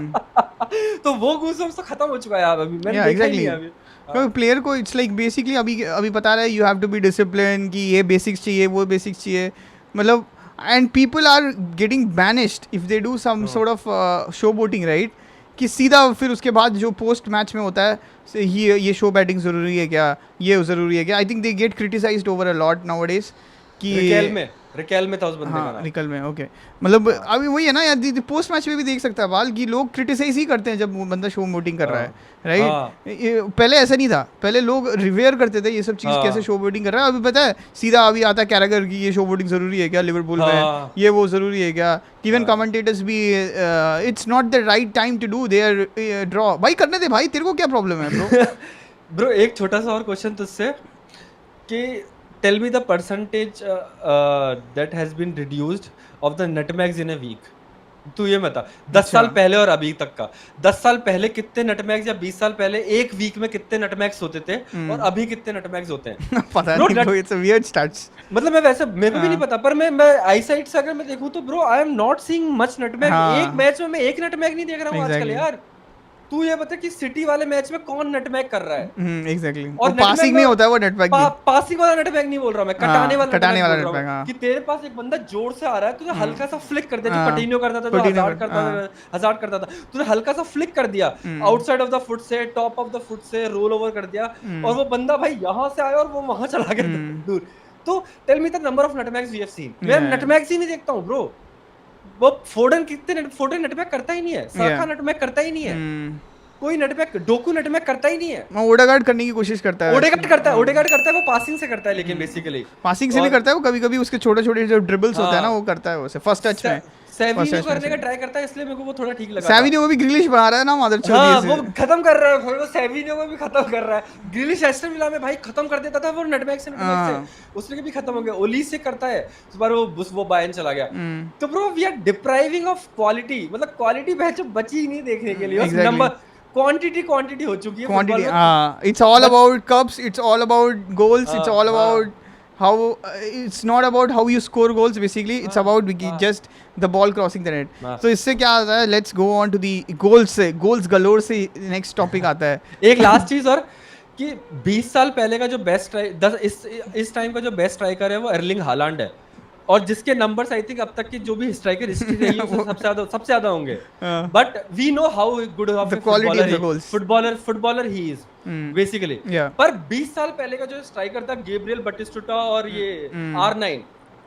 तो वो गूज़बम्स तो खत्म हो चुका है यार, अभी मैंने देखा ही नहीं है अभी। क्योंकि प्लेयर को इट्स लाइक बेसिकली अभी अभी बता रहा है you have to be discipline कि ये बेसिक्स चाहिए वो बेसिक्स चाहिए, मतलब and people are getting banished if they do some sort of showboating right, कि सीधा फिर उसके बाद जो पोस्ट मैच में होता है ये शो बैटिंग ज़रूरी है क्या, ये ज़रूरी है क्या, आई think they get criticised over a lot nowadays कि रिकेल में था उस बंदे का नाम। रिकल में ओके मतलब अभी वही है ना यार, पोस्ट मैच में भी देख सकता है बाल कि लोग क्रिटिसाइज ही करते हैं जब वो बंदा शो बोटिंग कर रहा है राइट। पहले ऐसा नहीं था, पहले लोग रिवेयर करते थे ये सब चीज़ कैसे शो बोटिंग कर रहा है, अभी पता है सीधा अभी आता है कैरेगर की ये शो बोटिंग ज़रूरी है क्या लिवरपूल में, ये वो ज़रूरी है क्या, इवन कमेंटेटर्स भी it's not the right time to do their draw, भाई करने दे भाई, तेरे को क्या प्रॉब्लम है ब्रो। ब्रो एक छोटा सा और क्वेश्चन तुझसे कि tell me the percentage that has been reduced of the nutmegs in a week. तू ये बता 10 साल पहले और अभी तक का, 10 साल पहले कितने नटमैग्स या 20 साल पहले एक वीक में कितने नटमैग्स होते थे और अभी कितने नटमैग्स होते हैं? पता नहीं bro, it's a weird stats. मतलब मैं वैसे मेरे को भी नहीं पता, पर मैं आईसाइट से अगर मैं देखूं तो bro I am not seeing much nutmeg. एक मैच में मैं एक नटमैग नहीं देख रहा हूं आजकल यार। तू ये बता कि सिटी वाले मैच में कौन नटमैग कर रहा है? एग्जैक्टली और पासिंग नहीं होता है वो नटमैग नहीं, पासिंग वाला नटमैग नहीं बोल रहा मैं, कटाने वाला नटमैग कि तेरे पास एक बंदा जोर से आ रहा है, तुझे हल्का सा फ्लिक कर दिया, जो कटिन्यू करता था, हज़ार्ड करता था, तूने हल्का सा फ्लिक कर दिया आउटसाइड ऑफ द फुट से, टॉप ऑफ द फुट से रोल ओवर कर दिया और वो बंदा भाई यहां से आया और वो वहां चला गया दूर। तो tell me the number of nutmegs we have seen. मैं नटमैग्स ही नहीं देखता हूं ब्रो। वो फोर्डन नटमैक करता ही नहीं है, साका Yeah. नटमैक करता ही नहीं है, Hmm. कोई नटमैक डोकू नटमैक करता ही नहीं है। वो ओडेगार्ड करने की कोशिश करता है ओडेगार्ड करता है, वो पासिंग से करता है लेकिन बेसिकली। पासिंग से भी और करता है वो, कभी कभी उसके छोटे छोटे जो ड्रिबल्स होते हैं ना हाँ, वो करता है, वो फर्स्ट टच में, फर्स्ट सेविन्यो टच में करने का से। ट्राई करता है, इसलिए मेरे को वो थोड़ा ठीक लगा था। सैविनियो को भी ग्रिलिश बना रहा है ना मादरचोद ये हाँ, वो से। खत्म कर रहा है भाई, वो सेविन्यो को भी खत्म कर रहा है। ग्रिलिश एस्टन विला में भाई खत्म कर देता था वो नटमैक से, हाँ। उसने भी खत्म हो गया। ओली से करता है, इस बार वो बायर्न चला गया। हम्म। तो bro we are depriving of quality, मतलब क्वालिटी बहन जो बची ही नहीं देखने के लिए, बस एग्जैक्टली। नंबर क्वांटिटी हो चुकी है फुटबॉल क्वांटिटी, में। हाँ, इट्स ऑल बच about cups, it's all about goals, it's all हाँ about how it's not about how you score goals basically, it's हाँ about हाँ just the ball crossing the net. हाँ। तो इससे क्या आता है, let's go on to the goals से, goals galore से next topic आता है। एक लास्ट चीज और, कि 20 साल पहले का जो बेस्ट इस टाइम का जो बेस्ट स्ट्राइकर है वो एर्लिंग हालैंड है, और जिसके नंबर्स आई थिंक अब तक की जो भी स्ट्राइकर हिस्ट्री रही है उससे सबसे ज्यादा होंगे। हाँ। But we know how good of The quality of the goals. Footballer he is basically. Yeah. पर 20 साल पहले का जो स्ट्राइकर था गेब्रियल बटिस्टुटा और ये R9,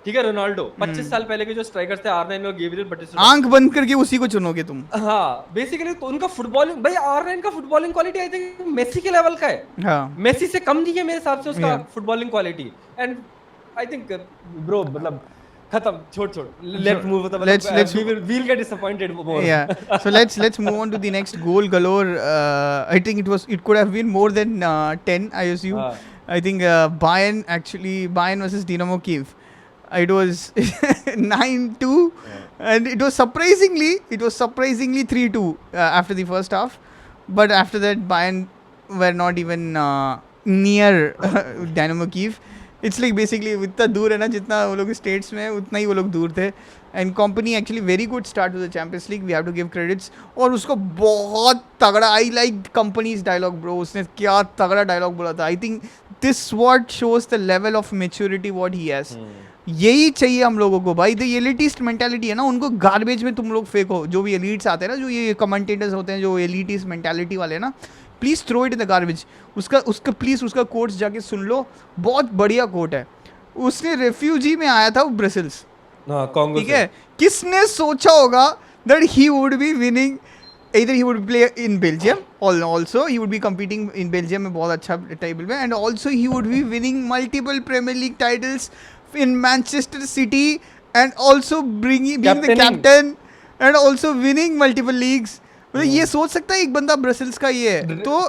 ठीक है, रोनाल्डो, 25 साल पहले के जो स्ट्राइकर्स थे R9 और गेब्रियल बटिस्टुटा, आंख बंद करके उसी को चुनोगे तुम। हाँ बेसिकली तो उनका फुटबॉलिंग भाई, R9 का footballing quality I think Messi के लेवल का है, हाँ। मेसी से कम नहीं है मेरे हिसाब से उसका Yeah. Footballing quality. And I think bro मतलब खत्म, छोड़ let's move, Let's we'll get disappointed more. Yeah. So let's move on to the next goal galore. I think it could have been more than 10, I assume. I think Bayern versus Dynamo Kiev. It was 9-2, and it was surprisingly 3-2 after the first half. But after that, Bayern were not even near Dynamo Kiev. It's like basically इतना दूर है ना, जितना वो लोग स्टेट्स में उतना ही वो लोग दूर थे। And Kompany actually very good start to the champions league, we have to give credits. और उसको बहुत तगड़ा, I like Kompany's dialogue bro, उसने क्या तगड़ा डायलॉग बोला था। I think this what shows the level of maturity what he has. यही चाहिए हम लोगों को भाई, द एलिटिस्ट मेंटालिटी है ना, उनको गार्बेज में तुम लोग फेंको। जो भी एलिट्स आते हैं ना, जो ये कमेंटेटर्स होते हैं, जो एलिटिस्ट मेंटालिटी वाले ना, please throw it in the garbage. उसका प्लीज़ उसका कोट्स जाके सुन लो, बहुत बढ़िया कोट है। उसने रेफ्यूजी में आया था वो ब्रसेल्स, ठीक है, किसने सोचा होगा that he would be winning, either he would play in Belgium, also he would be competing in Belgium में बहुत अच्छा टेबल में, and also he would be winning multiple Premier League titles in Manchester City, and also being the captain, and also winning multiple leagues. मतलब ये सोच सकता है एक बंदा ब्रसेल्स का ये है तो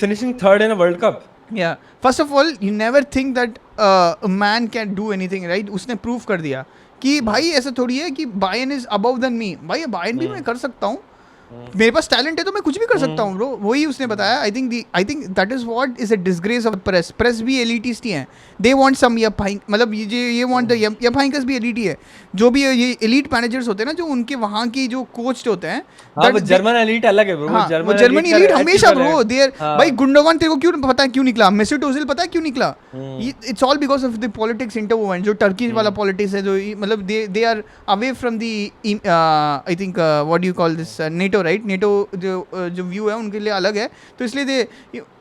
finishing third in a World Cup. Yeah, first of all you never think that a man can do anything, right? उसने प्रूव कर दिया कि भाई ऐसा थोड़ी है कि Bayern is above than me. भाई बायर्न भी मैं कर सकता हूँ, मेरे पास टैलेंट है तो मैं कुछ भी कर सकता हूँ ब्रो, वही उसने बताया। आई think that is what is a disgrace of press भी एलिटिस्ट ही हैं। दे वांट सम मतलब ये वांट द यफाइंकस भी एलिटी है। जो भी ये एलीट मैनेजर्स होते हैं ना, जो उनके वहाँ की जो कोच होते हैं, वो जर्मन एलीट अलग है ब्रो। हाँ, वो जर्मन एलीट हमेशा ब्रो देयर। भाई गुंडोगान तेरे को क्यों पता है क्यों निकला, मेसूट ओजिल पता है क्यों निकला? It's all because of the politics interwoven, जो टर्की वाला पॉलिटिक्स है, जो मतलब they are away from the I think what you call this NATO, right? NATO जो व्यू है उनके लिए अलग है, तो इसलिए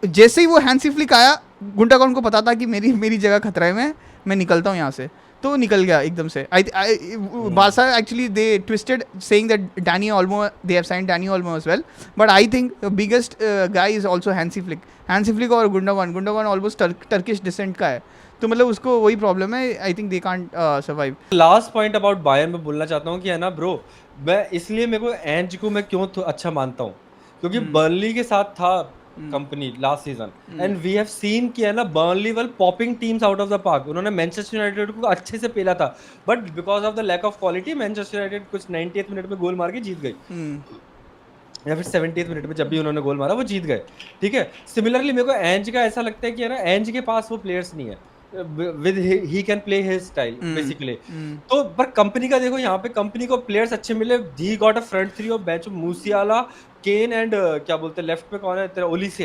जैसे ही वो हैंसी फ्लिक आया, गुंडागॉन को पता था कि मेरी जगह खतरा में, मैं निकलता हूँ यहाँ से, तो निकल गया एकदम से। Barça actually they twisted saying that Dani Olmo, they have signed Dani Olmo as well, but I think the biggest guy is also Hansi Flick और गुंडागॉन ऑलमोस्ट टर्किश डिसेंट का है, तो मतलब उसको वही प्रॉब्लम है। I think they can't survive. Last point about Bayern में बोलना चाहता हूँ कि है ना ब्रो, मैं इसलिए मेरे को एंज को मैं क्यों अच्छा मानता हूँ, क्योंकि बर्नली के साथ था Kompany last season, and we have seen कि है ना Burnley well popping teams out of the park. उन्होंने मैनचेस्टर यूनाइटेड को अच्छे से पेला था, but because of the lack of quality Manchester United कुछ 90th मिनट में गोल मार के जीत गई, या फिर 70th मिनट में जब भी उन्होंने गोल मारा वो जीत गए, ठीक है। सिमिलरली मेरे को एंज का ऐसा लगता है कि है ना, एंज के पास वो प्लेयर्स नहीं है with he can play his style basically। तो पर कंपनी का देखो, यहाँ पे कंपनी को प्लेयर्स अच्छे मिले। he got a front three of bench, Musiala, Kane and क्या बोलते हैं लेफ्ट पे कौन है तेरा, ओलिसे।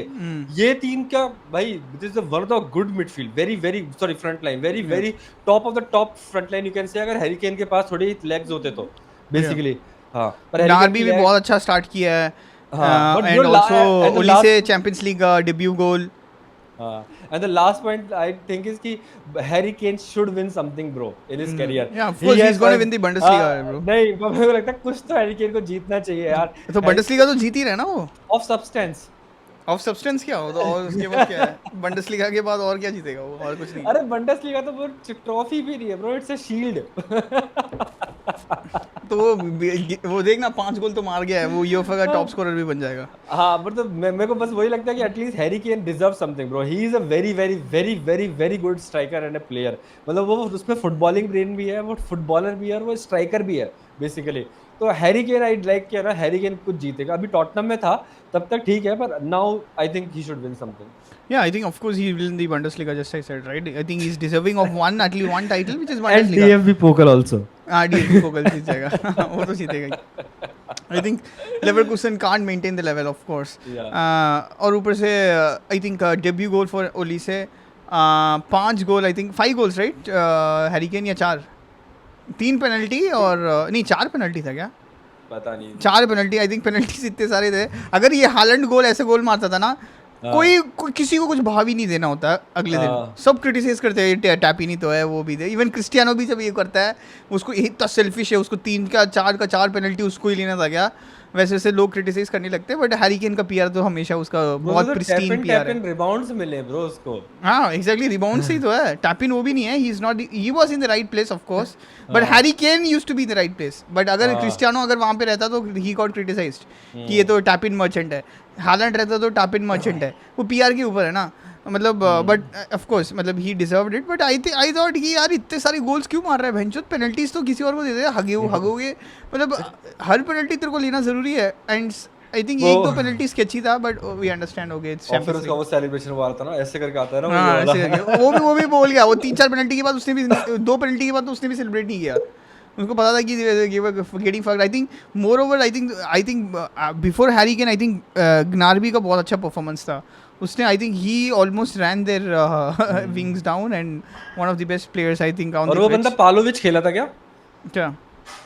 ये टीम का भाई this is one of the good midfield, very sorry front line, very top of the top front line you can say, अगर हैरी केन के पास थोड़ी लेग्स होते तो बेसिकली। हाँ, पर डार्बी भी बहुत अच्छा स्टार्ट किया है, and also Olise Champions League debut goal. And the last point I think is कि Harry Kane should win something, bro, in his career. Yeah, of course, he's going to win the Bundesliga, bro. नहीं, पर मेरे को लगता है कुछ तो Harry Kane को जीतना चाहिए यार. तो Bundesliga तो जीत ही रहे ना वो. Of substance. ऑफ सब्सटेंस क्या हो तो और उसके बाद क्या है बंडसलीगा के बाद और क्या जीतेगा वो और कुछ नहीं अरे बंडसलीगा तो वो ट्रॉफी भी नहीं है ब्रो, इट्स अ शील्ड. तो वो देखना 5 गोल तो मार गया है वो यूएफए का टॉप स्कोरर भी बन जाएगा. हाँ बट तो मेरे को बस वही लगता है कि at least Harry Kane deserve something bro. He is a very very very very very good striker end a player. मतलब वो उसमें फुटबॉलिंग ब्रेन भी है, वो फुटबॉलर भी है और वो स्ट्राइकर भी है बेसिकली. तो हैरी केन आई लाइक किया ना, हैरी केन कुछ जीतेगा. अभी टॉटनम में था तब तक ठीक है, पर now I think he should win something. Yeah, I think of course he will win the Bundesliga, just I said, right? I think he's deserving of at least one title, which is And Bundesliga. DFB Pokal also. DFB Pokal जीत जाएगा वो तो जीतेगा ही. I think Leverkusen can't maintain the level, of course. Yeah. और ऊपर से I think debut goal for Olise, 5 goal, I think 5 goals, right? Harry Kane या 4? 3 पेनल्टी और नहीं 4 पेनल्टी था क्या? पता नहीं. 4 पेनल्टी, आई थिंक पेनल्टीज इतने सारे थे. अगर ये हालैंड गोल ऐसे गोल मारता था ना, कोई किसी को कुछ भाव ही नहीं देना होता अगले दिन. सब क्रिटिसाइज करते हैं टैपी नहीं तो है वो भी दे. इवन क्रिस्टियानो भी जब ये करता है उसको इतना सेल्फिश है, उसको 3 का 4 पेनल्टी उसको ही लेना था क्या. वैसे वैसे लोग क्रिटिसाइज करने लगते हैं, बट हैरी केन का पीआर तो हमेशा उसका बहुत प्रिस्टीन पीआर है. रिबाउंड्स मिले ब्रो उसको. हाँ एग्जैक्टली, रिबाउंड से ही तो है. टैपिन वो भी नहीं है. He is not, he was in the right place of course, but Harry Kane used to be in the right place. But अगर क्रिस्टियानो अगर वहाँ पे रहता तो ही गॉट क्रिटिसाइज्ड कि ये तो टैपिन मर्चेंट है. हालैंड रहता तो टैपिन मर्चेंट है. वो पीआर के ऊपर है ना. मतलब बट ऑफ कोर्स मतलब he deserved it. But I thought कि यार इतने सारे गोल्स क्यों मार रहा है भैंचोद. पेनल्टीज तो किसी और को दे दे. हगोगे मतलब हर पेनल्टी तेरे को लेना जरूरी है. एंड आई थिंक एक दो पेनल्टी स्केची था, बट वी अंडरस्टैंड हो गया. इट्स फिर उसका वो सेलिब्रेशन हुआ था ना, ऐसे करके आता है ना. हाँ ऐसे करके वो भी बोल गया. वो 3-4 पेनल्टी के बाद उसने भी 2 पेनल्टी के बाद तो उसने भी सेलिब्रेट नहीं किया. उसको पता था कि getting fucked. I think moreover I think before Harry Kane I think Gnabry का बहुत अच्छा परफॉर्मेंस था. उसने I think he almost ran their wings down and one of the best players I think on the pitch. और वो बंदा पालोविच खेला था क्या? क्या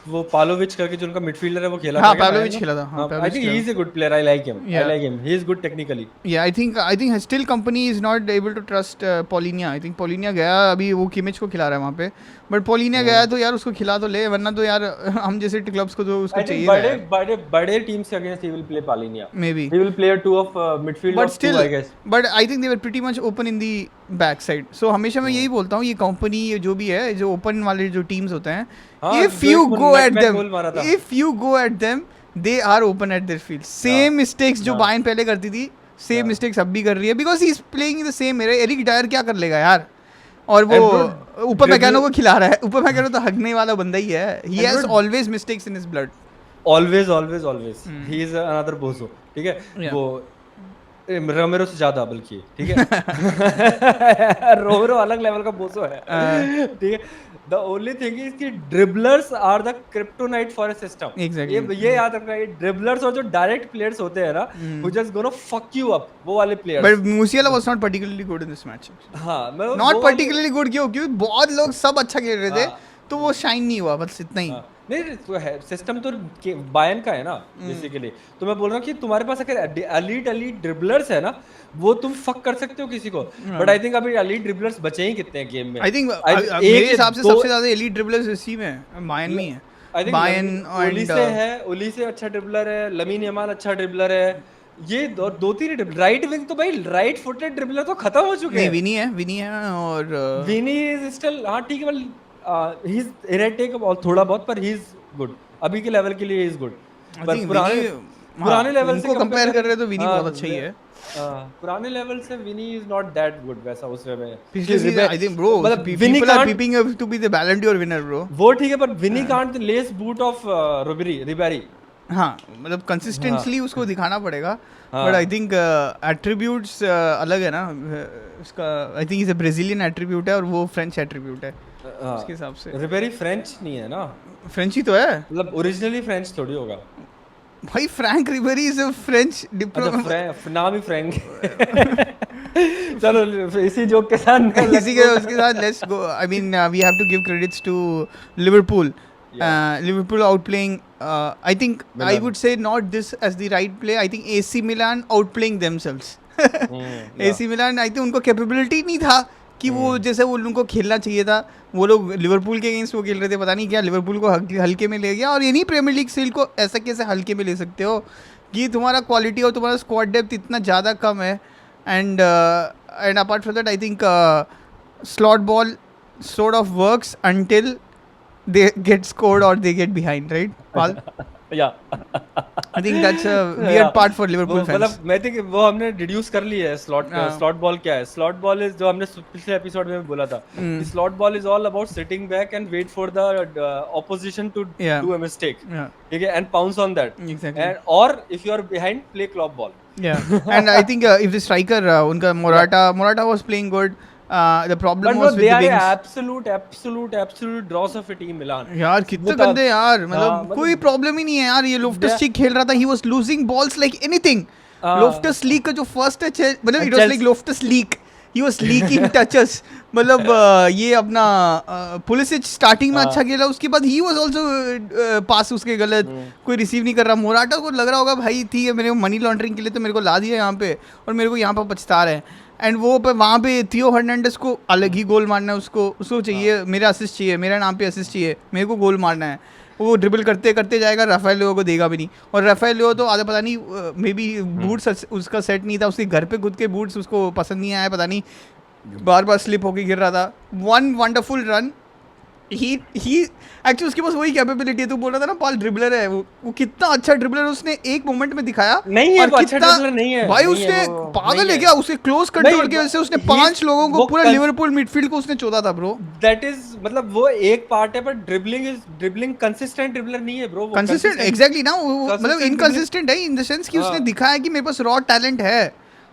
वो पालोविच करके जो उनका मिडफील्डर है वो खेला हाँ, था. पालोविच खेला था. हाँ, आई think he is a good player. I like him. He is good technically. Yeah, I think still company is not able to trust Paulinia. I think Paulinia गया अभी वो किमिच को खिला रहा है वहाँ पे. बट Paulinia गया तो यार उसको खिला तो ले, वरना तो यार हम जैसे क्लब्स को तो उसको चाहिए. बड़े टीम्स के against he will play Palhinha. Maybe. He will play 2 of midfield. But of 2, still, I guess. but I think they were pretty much open in the back side. So हमेशा मैं यही बोलता हूँ ये कंपनी जो भी है, जो ओपन वाले जो टीम्स होते हैं, if you go at them they are open at their field. Same mistakes जो बायर्न पहले करती थी, same mistakes अब भी कर रही है, because he is playing in the same area. Eric Dier क्या कर लेगा यार. और वो ऊपर मैकेनो को खिला रहा है. ऊपर मैकेनो तो हगने वाला बंदा ही है. He has always mistakes in his blood. Always. He is another bozo. ठीक है. वो रोमेरो से ज्यादा बल्कि. ठीक है. रोमेरो अलग लेवल का बोसो है. ठीक है. The only thing is कि dribblers are the kryptonite for a system. Exactly. ये याद रखना है. dribblers और जो direct players होते हैं ना, who just gonna fuck you up, वो वाले players. But Musiala was not particularly good in this match. हाँ, not particularly good क्योंकि बहुत लोग सब अच्छा खेल रहे थे, तो वो शाइन नहीं हुआ, बस इतना ही. नहीं तो है सिस्टम तो बायर्न का है ना बेसिकली. तो मैं बोल रहा हूँ कि तुम्हारे पास अगर एलीट ड्रिबलर्स है ना, वो तुम फक कर सकते हो किसी को. बट आई थिंक अभी एलीट ड्रिबलर्स बचे ही कितने हैं गेम में. आई थिंक मेरे हिसाब से सबसे ज्यादा एलीट ड्रिबलर्स इसी में बायर्न में है. आई थिंक बायर्न ओलिसे अच्छा ड्रिबलर है. लमीन यमाल अच्छा ड्रिबलर है. ये दो तीन राइट विंग तो भाई राइट फुटेड ड्रिबलर तो खत्म हो चुके हैं. विनी है और विनी इज स्टिल हाँ ठीक है. ही इज इरेटिक थोड़ा बहुत, पर ही इज गुड. अभी के लेवल के लिए ही इज गुड. पर पुराने लेवल से कंपेयर कर रहे तो विनी बहुत अच्छा ही है. पुराने लेवल से विनी इज नॉट दैट गुड वैसा उस वे में. पिछले season I think bro people are peeping up to be the Ballon d'Or winner bro. वो ठीक है, पर विनी कांट लेस बूट ऑफ रिबेरी. हाँ मतलब कंसिस्टेंटली उसको दिखाना पड़ेगा. बट आई थिंक एट्रीब्यूट्स अलग है ना उसका. I think is a Brazilian attribute है और वो फ्रेंच एट्रीब्यूट है उसके हिसाब से. रिबेरी फ्रेंच नहीं है ना. फ्रेंच ही तो है. मतलब ओरिजिनली फ्रेंच थोड़ी होगा भाई. Franck Ribery is a French diplomat. नाम ही फ्रैंक. चलो इसी जोक के साथ उसके साथ let's go. I mean we have to give credits to Liverpool. Liverpool outplaying I think Milan. I would say not this as the right play. I think AC Milan outplaying themselves. yeah. AC Milan I think उनको कैपेबिलिटी नहीं था कि वो जैसे वो उनको खेलना चाहिए था। वो लोग लिवरपूल के अगेंस्ट वो खेल रहे थे, पता नहीं क्या लिवरपूल को हल्के में ले गया। और ये नहीं प्रीमियर लीग सील को ऐसा कैसे हल्के में ले सकते हो कि तुम्हारा क्वालिटी और तुम्हारा स्क्वाड डेप्थ इतना ज़्यादा कम है। And apart from that I think slot ball sort of works until they get scored or they get behind, right, Pal? Yeah. I think that's a weird Yeah. part for Liverpool fans. मतलब मैं think वो हमने डिड्यूस कर ली है स्लॉट बॉल क्या है। स्लॉट बॉल इज जो हमने पिछले एपिसोड में बोला था, Slot ball is all about sitting back and wait for the opposition to do a mistake, ठीक है, and pounce on that. Exactly. And और if you are behind play Klopp ball. Yeah, and I think if the striker उनका Morata was playing good. The problem But was no, with they the are wings. absolute dross of a team, Milan. यार कितने गंदे यार, मतलब कोई प्रॉब्लम ही नहीं है यार। ये लोफ्टस चीक खेल रहा था, he was losing balls like anything. Loftus leak का जो फर्स्ट टच है, मतलब it was like Loftus leak, he was leaking touches. मतलब ये अपना पुलिसिच स्टार्टिंग में अच्छा खेला, उसके बाद ही वाज आल्सो पास उसके गलत, कोई रिसीव नहीं कर रहा। मोराटा को लग रहा होगा भाई ठीक है मेरे को मनी लॉन्ड्रिंग के लिए तो मेरे को ला दिया यहाँ पे और मेरे को यहाँ पर पछता रहे हैं। एंड वो पे वहाँ पे थियो हर्नांडेस को अलग ही गोल मारना है, उसको चाहिए मेरा असिस्ट चाहिए, मेरा नाम पे असिस्ट चाहिए, मेरे को गोल मारना है। वो ड्रिबल करते करते जाएगा, राफेल लियो को देगा भी नहीं। और राफेल लियो तो आधा पता नहीं मे बी बूट्स उसका सेट नहीं था, उसके घर पे खुद के बूट्स उसको पसंद नहीं आया, पता नहीं बार बार स्लिप होके गिर रहा था। वन वंडरफुल रन, ही एक्चुअली उसके पास वही कैपेबिलिटी है। तू बोल रहा था ना पाल ड्रिबलर है, वो कितना अच्छा ड्रिबलर उसने एक मोमेंट में दिखाया। नहीं है, वो अच्छा ड्रिबलर नहीं है भाई, उसने पागल है क्या, उसके क्लोज कंट्रोल की वजह से उसने 5 लोगों को पूरा लिवरपूल मिडफील्ड को उसने चोदा था ब्रो। दैट इज मतलब वो एक पार्ट है, पर ड्रिबलिंग कंसिस्टेंट ड्रिबलर नहीं है ब्रो। कंसिस्टेंट एग्जैक्टली ना, मतलब इनकंसिस्टेंट है इन द सेंस कि उसने दिखाया कि मेरे पास रॉ टैलेंट है।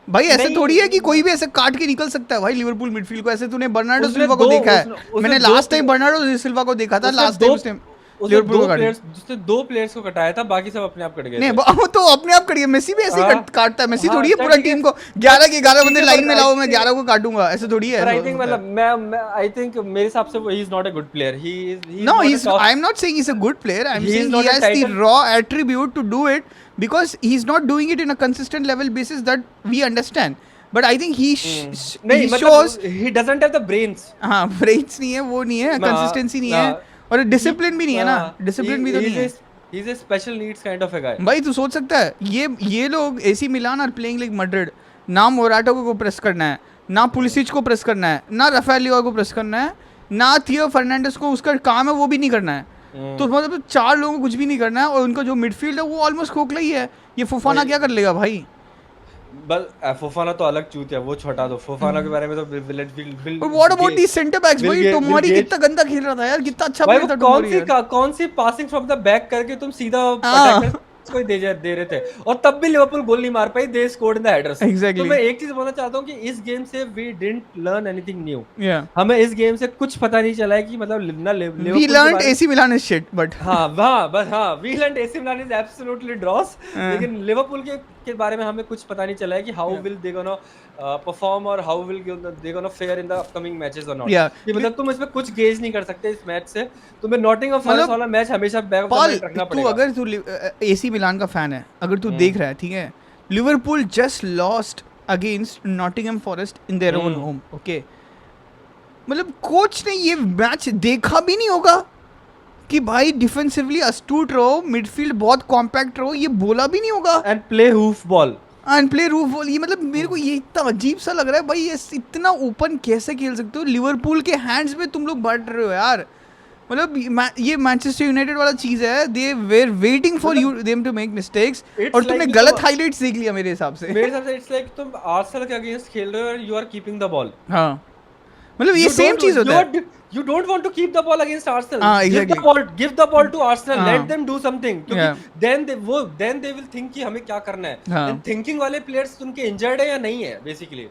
भाई ऐसे थोड़ी है कि कोई भी ऐसे काट के निकल सकता है भाई लिवरपूल मिडफील्ड को। ऐसे तूने बर्नार्डो सिल्वा को देखा है, मैंने लास्ट टाइम बर्नार्डो सिल्वा को देखा था, लास्ट टाइम उसने लिवरपूल को काटा। उसने 2 प्लेयर्स को कटाया था, बाकी सब अपने आप कट गए। नहीं वो तो अपने आप कट गए, मेसी भी ऐसे ही काटता है। मेसी थोड़ी है पूरा टीम को 11 के 11 बंदे लाइन में लाओ मैं 11 को काटूंगा, ऐसे थोड़ी है। आई थिंक मतलब मैं आई थिंक मेरे हिसाब से he is not a good player. He is no, I am not saying he is a good player, I am saying he has the raw attribute to do it because he is not doing it in a consistent level basis that we understand. But I think he shows he doesn't have the brains. हाँ, brains नहीं है, वो नहीं है, consistency नहीं है, और डिसिप्लिन भी नहीं है ना, डिसिप्लिन भी तो नहीं है। He is a special needs kind of a guy. भाई तू सोच सकता है ये लोग एसी मिलान और प्लेइंग लाइक मैड्रिड, ना मोराटा को प्रेस करना है, ना पुलिसिच को प्रेस करना है, ना राफेल लियो को प्रेस करना है, ना थियो फर्नांडिस को उसका काम है वो भी नहीं करना है। तो मतलब 4 लोगों को कुछ भी नहीं करना है, और उनका जो मिडफील्ड है वो ऑलमोस्ट खोखला ही है। ये फोफाना क्या कर लेगा भाई? बस फोफाना तो अलग चूत है, वो छोटा दो। फोफाना के बारे में तो what about the centre backs भाई? टोमोरी कितना गंदा खेल रहा था यार, कितना अच्छा प्लेयर था टोमोरी। कौन सी पासिंग फ्रॉम द बैक करके तुम सीधा अटैकर को दे रहे थे, और तब भी लिवरपूल गोल नहीं मार पाई। They scored in the headers. Exactly. तो मैं एक चीज बोलना चाहता हूं कि इस गेम से we didn't learn anything new. हमें इस गेम से कुछ पता नहीं चला है कि मतलब ना Liverpool we learned AC Milan is shit, but we learned AC Milan is absolutely dross. लेकिन लिवरपूल के बारे में हमें कुछ पता नहीं चला है कि how will they gonna perform और how will they gonna fare in the upcoming matches और नॉट। मतलब तुम इसमें कुछ गेज नहीं कर सकते इस मैच से। तुम्हें नॉटिंघम फॉरेस्ट वाला मैच हमेशा बैक ऑफ द माइंड रखना पड़ेगा। अगर तू एसी मिलान का फैन है, अगर तू देख रहा है, ठीक है, Liverpool just lost against Nottingham forest in their own home, okay. मतलब कोच ने ये मैच देखा भी नहीं होगा कि भाई डिफेंसिवली अस्टूट रहो, मिडफील्ड बहुत कॉम्पैक्ट रहो, ये बोला भी नहीं होगा। एंड प्ले रूफ बॉल, ये मतलब मेरे को ये इतना अजीब सा लग रहा है भाई, ये इतना ओपन कैसे खेल सकते हो? लिवरपूल के हैंड्स में तुम लोग बढ़ रहे हो यार। मतलब ये मैनचेस्टर यूनाइटेड वाला चीज है, they were waiting for you them to make mistakes, और तुमने गलत हाइलाइट्स देख लिया मेरे हिसाब से। इट्स लाइक तुम आर्सेनल के अगेंस्ट खेल रहे हो और you are keeping the ball. हाँ, मतलब ये सेम चीज होता है। You don't want to keep the ball against Arsenal. Exactly. Give the ball to Arsenal. Let them do something. Then they will think कि हमें क्या करना है। And thinking वाले players उनके injured है या नहीं है basically।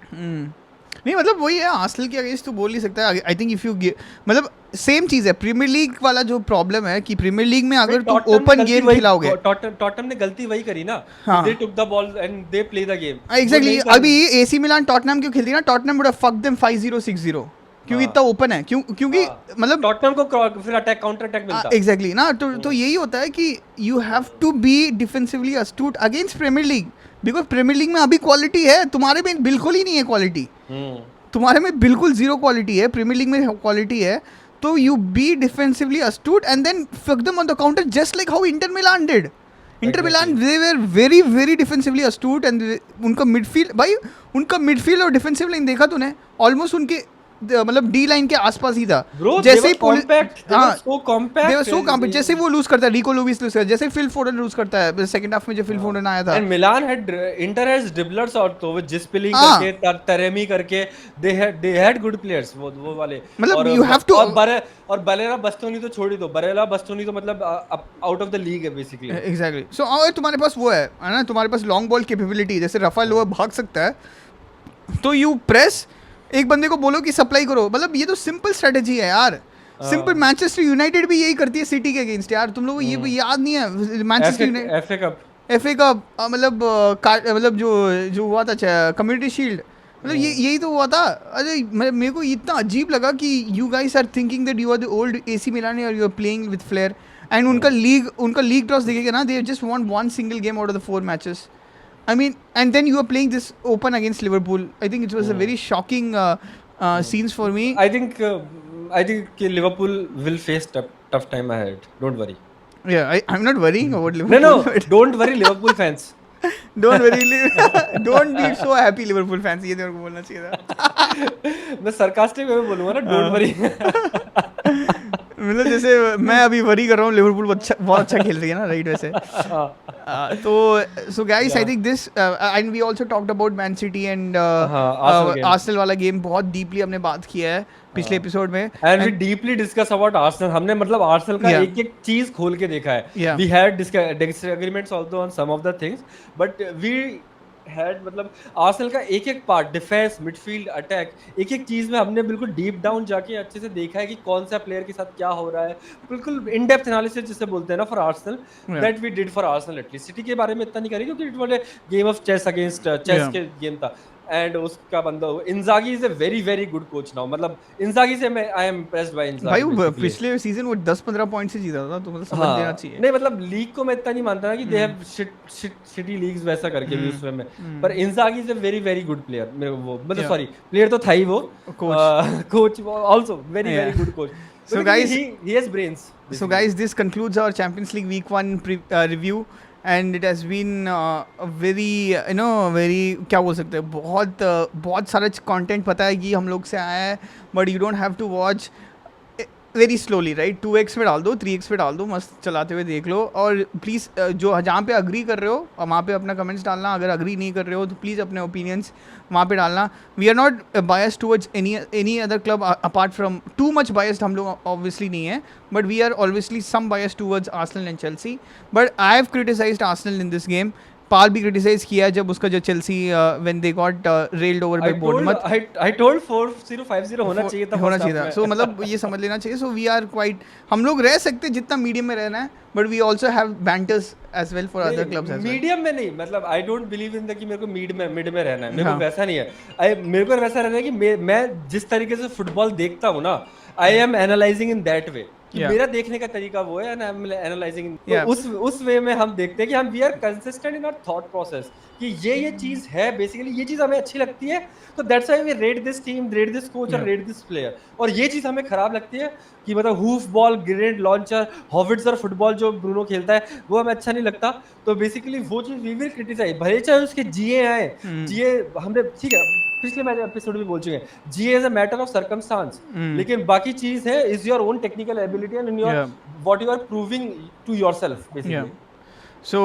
नहीं मतलब वही है, आर्सेनल के अगेंस्ट तो बोल नहीं सकता है। आई थिंक इफ यू मतलब सेम चीज है। प्रीमियर लीग वाला जो प्रॉब्लम है कि प्रीमियर लीग में अगर तुम ओपन गेम खिलाओगे, टॉटनहम ने गलती वही करी ना, they took the ball and they play the game. Exactly. अभी एसी मिलान टॉटनहम क्यों खेलती है ना, Tottenham would have fucked them 5-0 6-0 क्योंकि इतना ओपन है, क्योंकि मतलब टॉटनहम को फिर अटैक काउंटर अटैक मिलता है। एग्जैक्टली ना, तो यही होता है कि you have to be defensively astute against Premier League, because Premier league में अभी क्वालिटी है, तुम्हारे में बिल्कुल ही नहीं है क्वालिटी, तुम्हारे में बिल्कुल जीरो क्वालिटी है, प्रीमियर लीग में क्वालिटी है, तो you be defensively astute and then fuck them on the counter just like how Inter Milan did. Inter Milan they were very very defensively astute and उनका मिडफील्ड भाई, उनका मिडफील्ड और डिफेंसिव लाइन देखा तूने, ऑलमोस्ट उनके मतलब डी लाइन के आसपास ही था. जैसे ही सो कॉम्पैक्ट जैसे वो लूज करता है, रिको लुइस लूज करता है, जैसे फिल फोडन लूज करता है सेकंड हाफ में, जब फिल फोडन आया था. And Milan had Inter has dribblers और तो जिस पिलिंग करके तरेमी करके दे हैड गुड प्लेयर्स वो वाले. मतलब यू हैव टू. और बरेला बस्तोनी तो छोड़ ही दो, बरेला बस्तोनी तो मतलब आउट ऑफ द लीग है बेसिकली. एग्जैक्टली. सो और तुम्हारे पास वो है ना, तुम्हारे पास लॉन्ग बॉल कैपेबिलिटी, जैसे राफेल लोअर भाग सकता है, तो यू प्रेस, एक बंदे को बोलो कि सप्लाई करो. मतलब ये तो सिंपल स्ट्रेटजी है यार. सिंपल. मैनचेस्टर यूनाइटेड भी यही करती है सिटी के अगेंस्ट यार. तुम लोगों को ये याद नहीं है मैनचेस्टर यूनाइटेड एफए कप मतलब जो हुआ था कम्युनिटी शील्ड, मतलब यही तो हुआ था. अरे मेरे को इतना अजीब लगा कि you guys are thinking that you are the old AC Milan और you are playing with flair, and उनका लीग ड्रॉस देखेगा ना, they just want one single game out of the 4 matches. I mean, and then you are playing this open against Liverpool. I think it was a very shocking scenes for me. I think Liverpool will face tough time ahead. Don't worry. Yeah, I'm not worrying about Liverpool. No, don't worry, Liverpool fans. Don't worry. Don't be so happy, Liverpool fans. ये तेरे को बोलना चाहिए था. मैं sarcastic में बोलूँगा ना, don't worry. मतलब जैसे मैं अभी वरी कर रहा हूँ, लिवरपूल बहुत अच्छा खेल रही है ना, राइट. वैसे तो so guys, I think this and we also talked about Man City and Arsenal वाला गेम बहुत डीपली हमने बात किया है पिछले एपिसोड में, and we deeply discuss about Arsenal. हमने मतलब आर्सेनल का एक एक चीज खोल के देखा है. We had disagreements also on some of the things, but we had मतलब आर्सेनल का एक एक पार्ट, डिफेंस, मिडफील्ड, अटैक, एक एक चीज में हमने बिल्कुल डीप डाउन जाके अच्छे से देखा है कि कौन सा प्लेयर के साथ क्या हो रहा है. बिल्कुल इन डेप्थ एनालिसिस जिसे बोलते हैं ना for Arsenal, that we did for Arsenal. At least city के बारे में इतना नहीं करेंगे क्योंकि it was a game of chess against chess के गेम था. एंड उसका बंदा Inzaghi is a very very good coach now. मतलब इंजागी से मैं I am impressed by Inzaghi. भाई पिछले सीजन वो 10-15 पॉइंट से जीता था, तो मतलब समझ लेना चाहिए. नहीं मतलब लीग को मैं इतना नहीं मानता ना कि दे हैव सिटी लीग्स वैसा करके भी उसमें में, पर इंजागी is a very very good player. मेरे को वो मतलब सॉरी प्लेयर तो था ही, वो coach also very very good coach. So guys, he has brains. So guys, this concludes our Champions League Week 1 review. And it has been very very क्या बोल सकते हैं, बहुत सारा कंटेंट पता है कि हम लोग से आया है, but you don't have to watch very slowly, right. 2x पे डाल दो, 3x पे डाल दो, मस्त चलाते हुए देख लो. और प्लीज़ जो जहाँ पे अग्री कर रहे हो वहाँ पे अपना कमेंट्स डालना, अगर अग्री नहीं कर रहे हो तो प्लीज़ अपने ओपिनियंस वहाँ पे डालना. We are not biased towards any other club apart from, too much biased हम लोग ऑब्वियसली नहीं है, but we are obviously some biased towards Arsenal and Chelsea. But I have criticised Arsenal in this game. पाल भी क्रिटिसाइज किया जब उसका जो Chelsea when they got railed over by Bournemouth. I told 4-0-5-0 होना चाहिए था. सो मतलब ये समझ लेना चाहिए. सो वी आर क्वाइट, हम लोग रह सकते जितना मीडियम में रहना है, but we also have banters as well for other clubs as well. Medium में नहीं, मतलब I don't believe in the कि मेरे को मिड में रहना है. मेरे को वैसा नहीं है. मेरे को वैसा रहना है कि मैं जिस तरीके से फुटबॉल देखता हूँ ना, I am analysing in that way. मेरा देखने का तरीका वो है, एनालाइजिंग उस वे में हम देखते हैं कि हम we are consistent in our thought process कि ये चीज है, बेसिकली ये चीज हमें अच्छी लगती है, तो that's why we rate this team, rate this coach और रेट दिस प्लेयर. और ये चीज हमें खराब लगती है कि मतलब hoof ball, grenade launcher, howitzer football जो ब्रूनो खेलता है वो हमें अच्छा नहीं लगता. तो बेसिकली वो चीज वी विल क्रिटिसाइज, भले चाहे उसके जीए आए. जीए हमने ठीक है पिछले मैच एपिसोड में बोल चुके हैं, GA is a matter of circumstance, लेकिन बाकी चीज है is your own technical ability and your what you are proving to yourself basically. So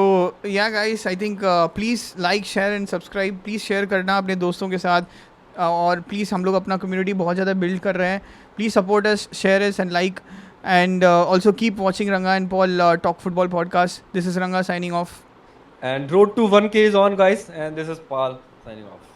yeah guys, I think please like, share and subscribe. Please share करना अपने दोस्तों के साथ, और प्लीज़ हम लोग अपना कम्युनिटी बहुत ज़्यादा बिल्ड कर रहे हैं. Please support us, share us and like, and also keep watching Ranga and Paul talk football podcast. This is Ranga signing off, and road to 1K is on, guys, and this is Paul signing off.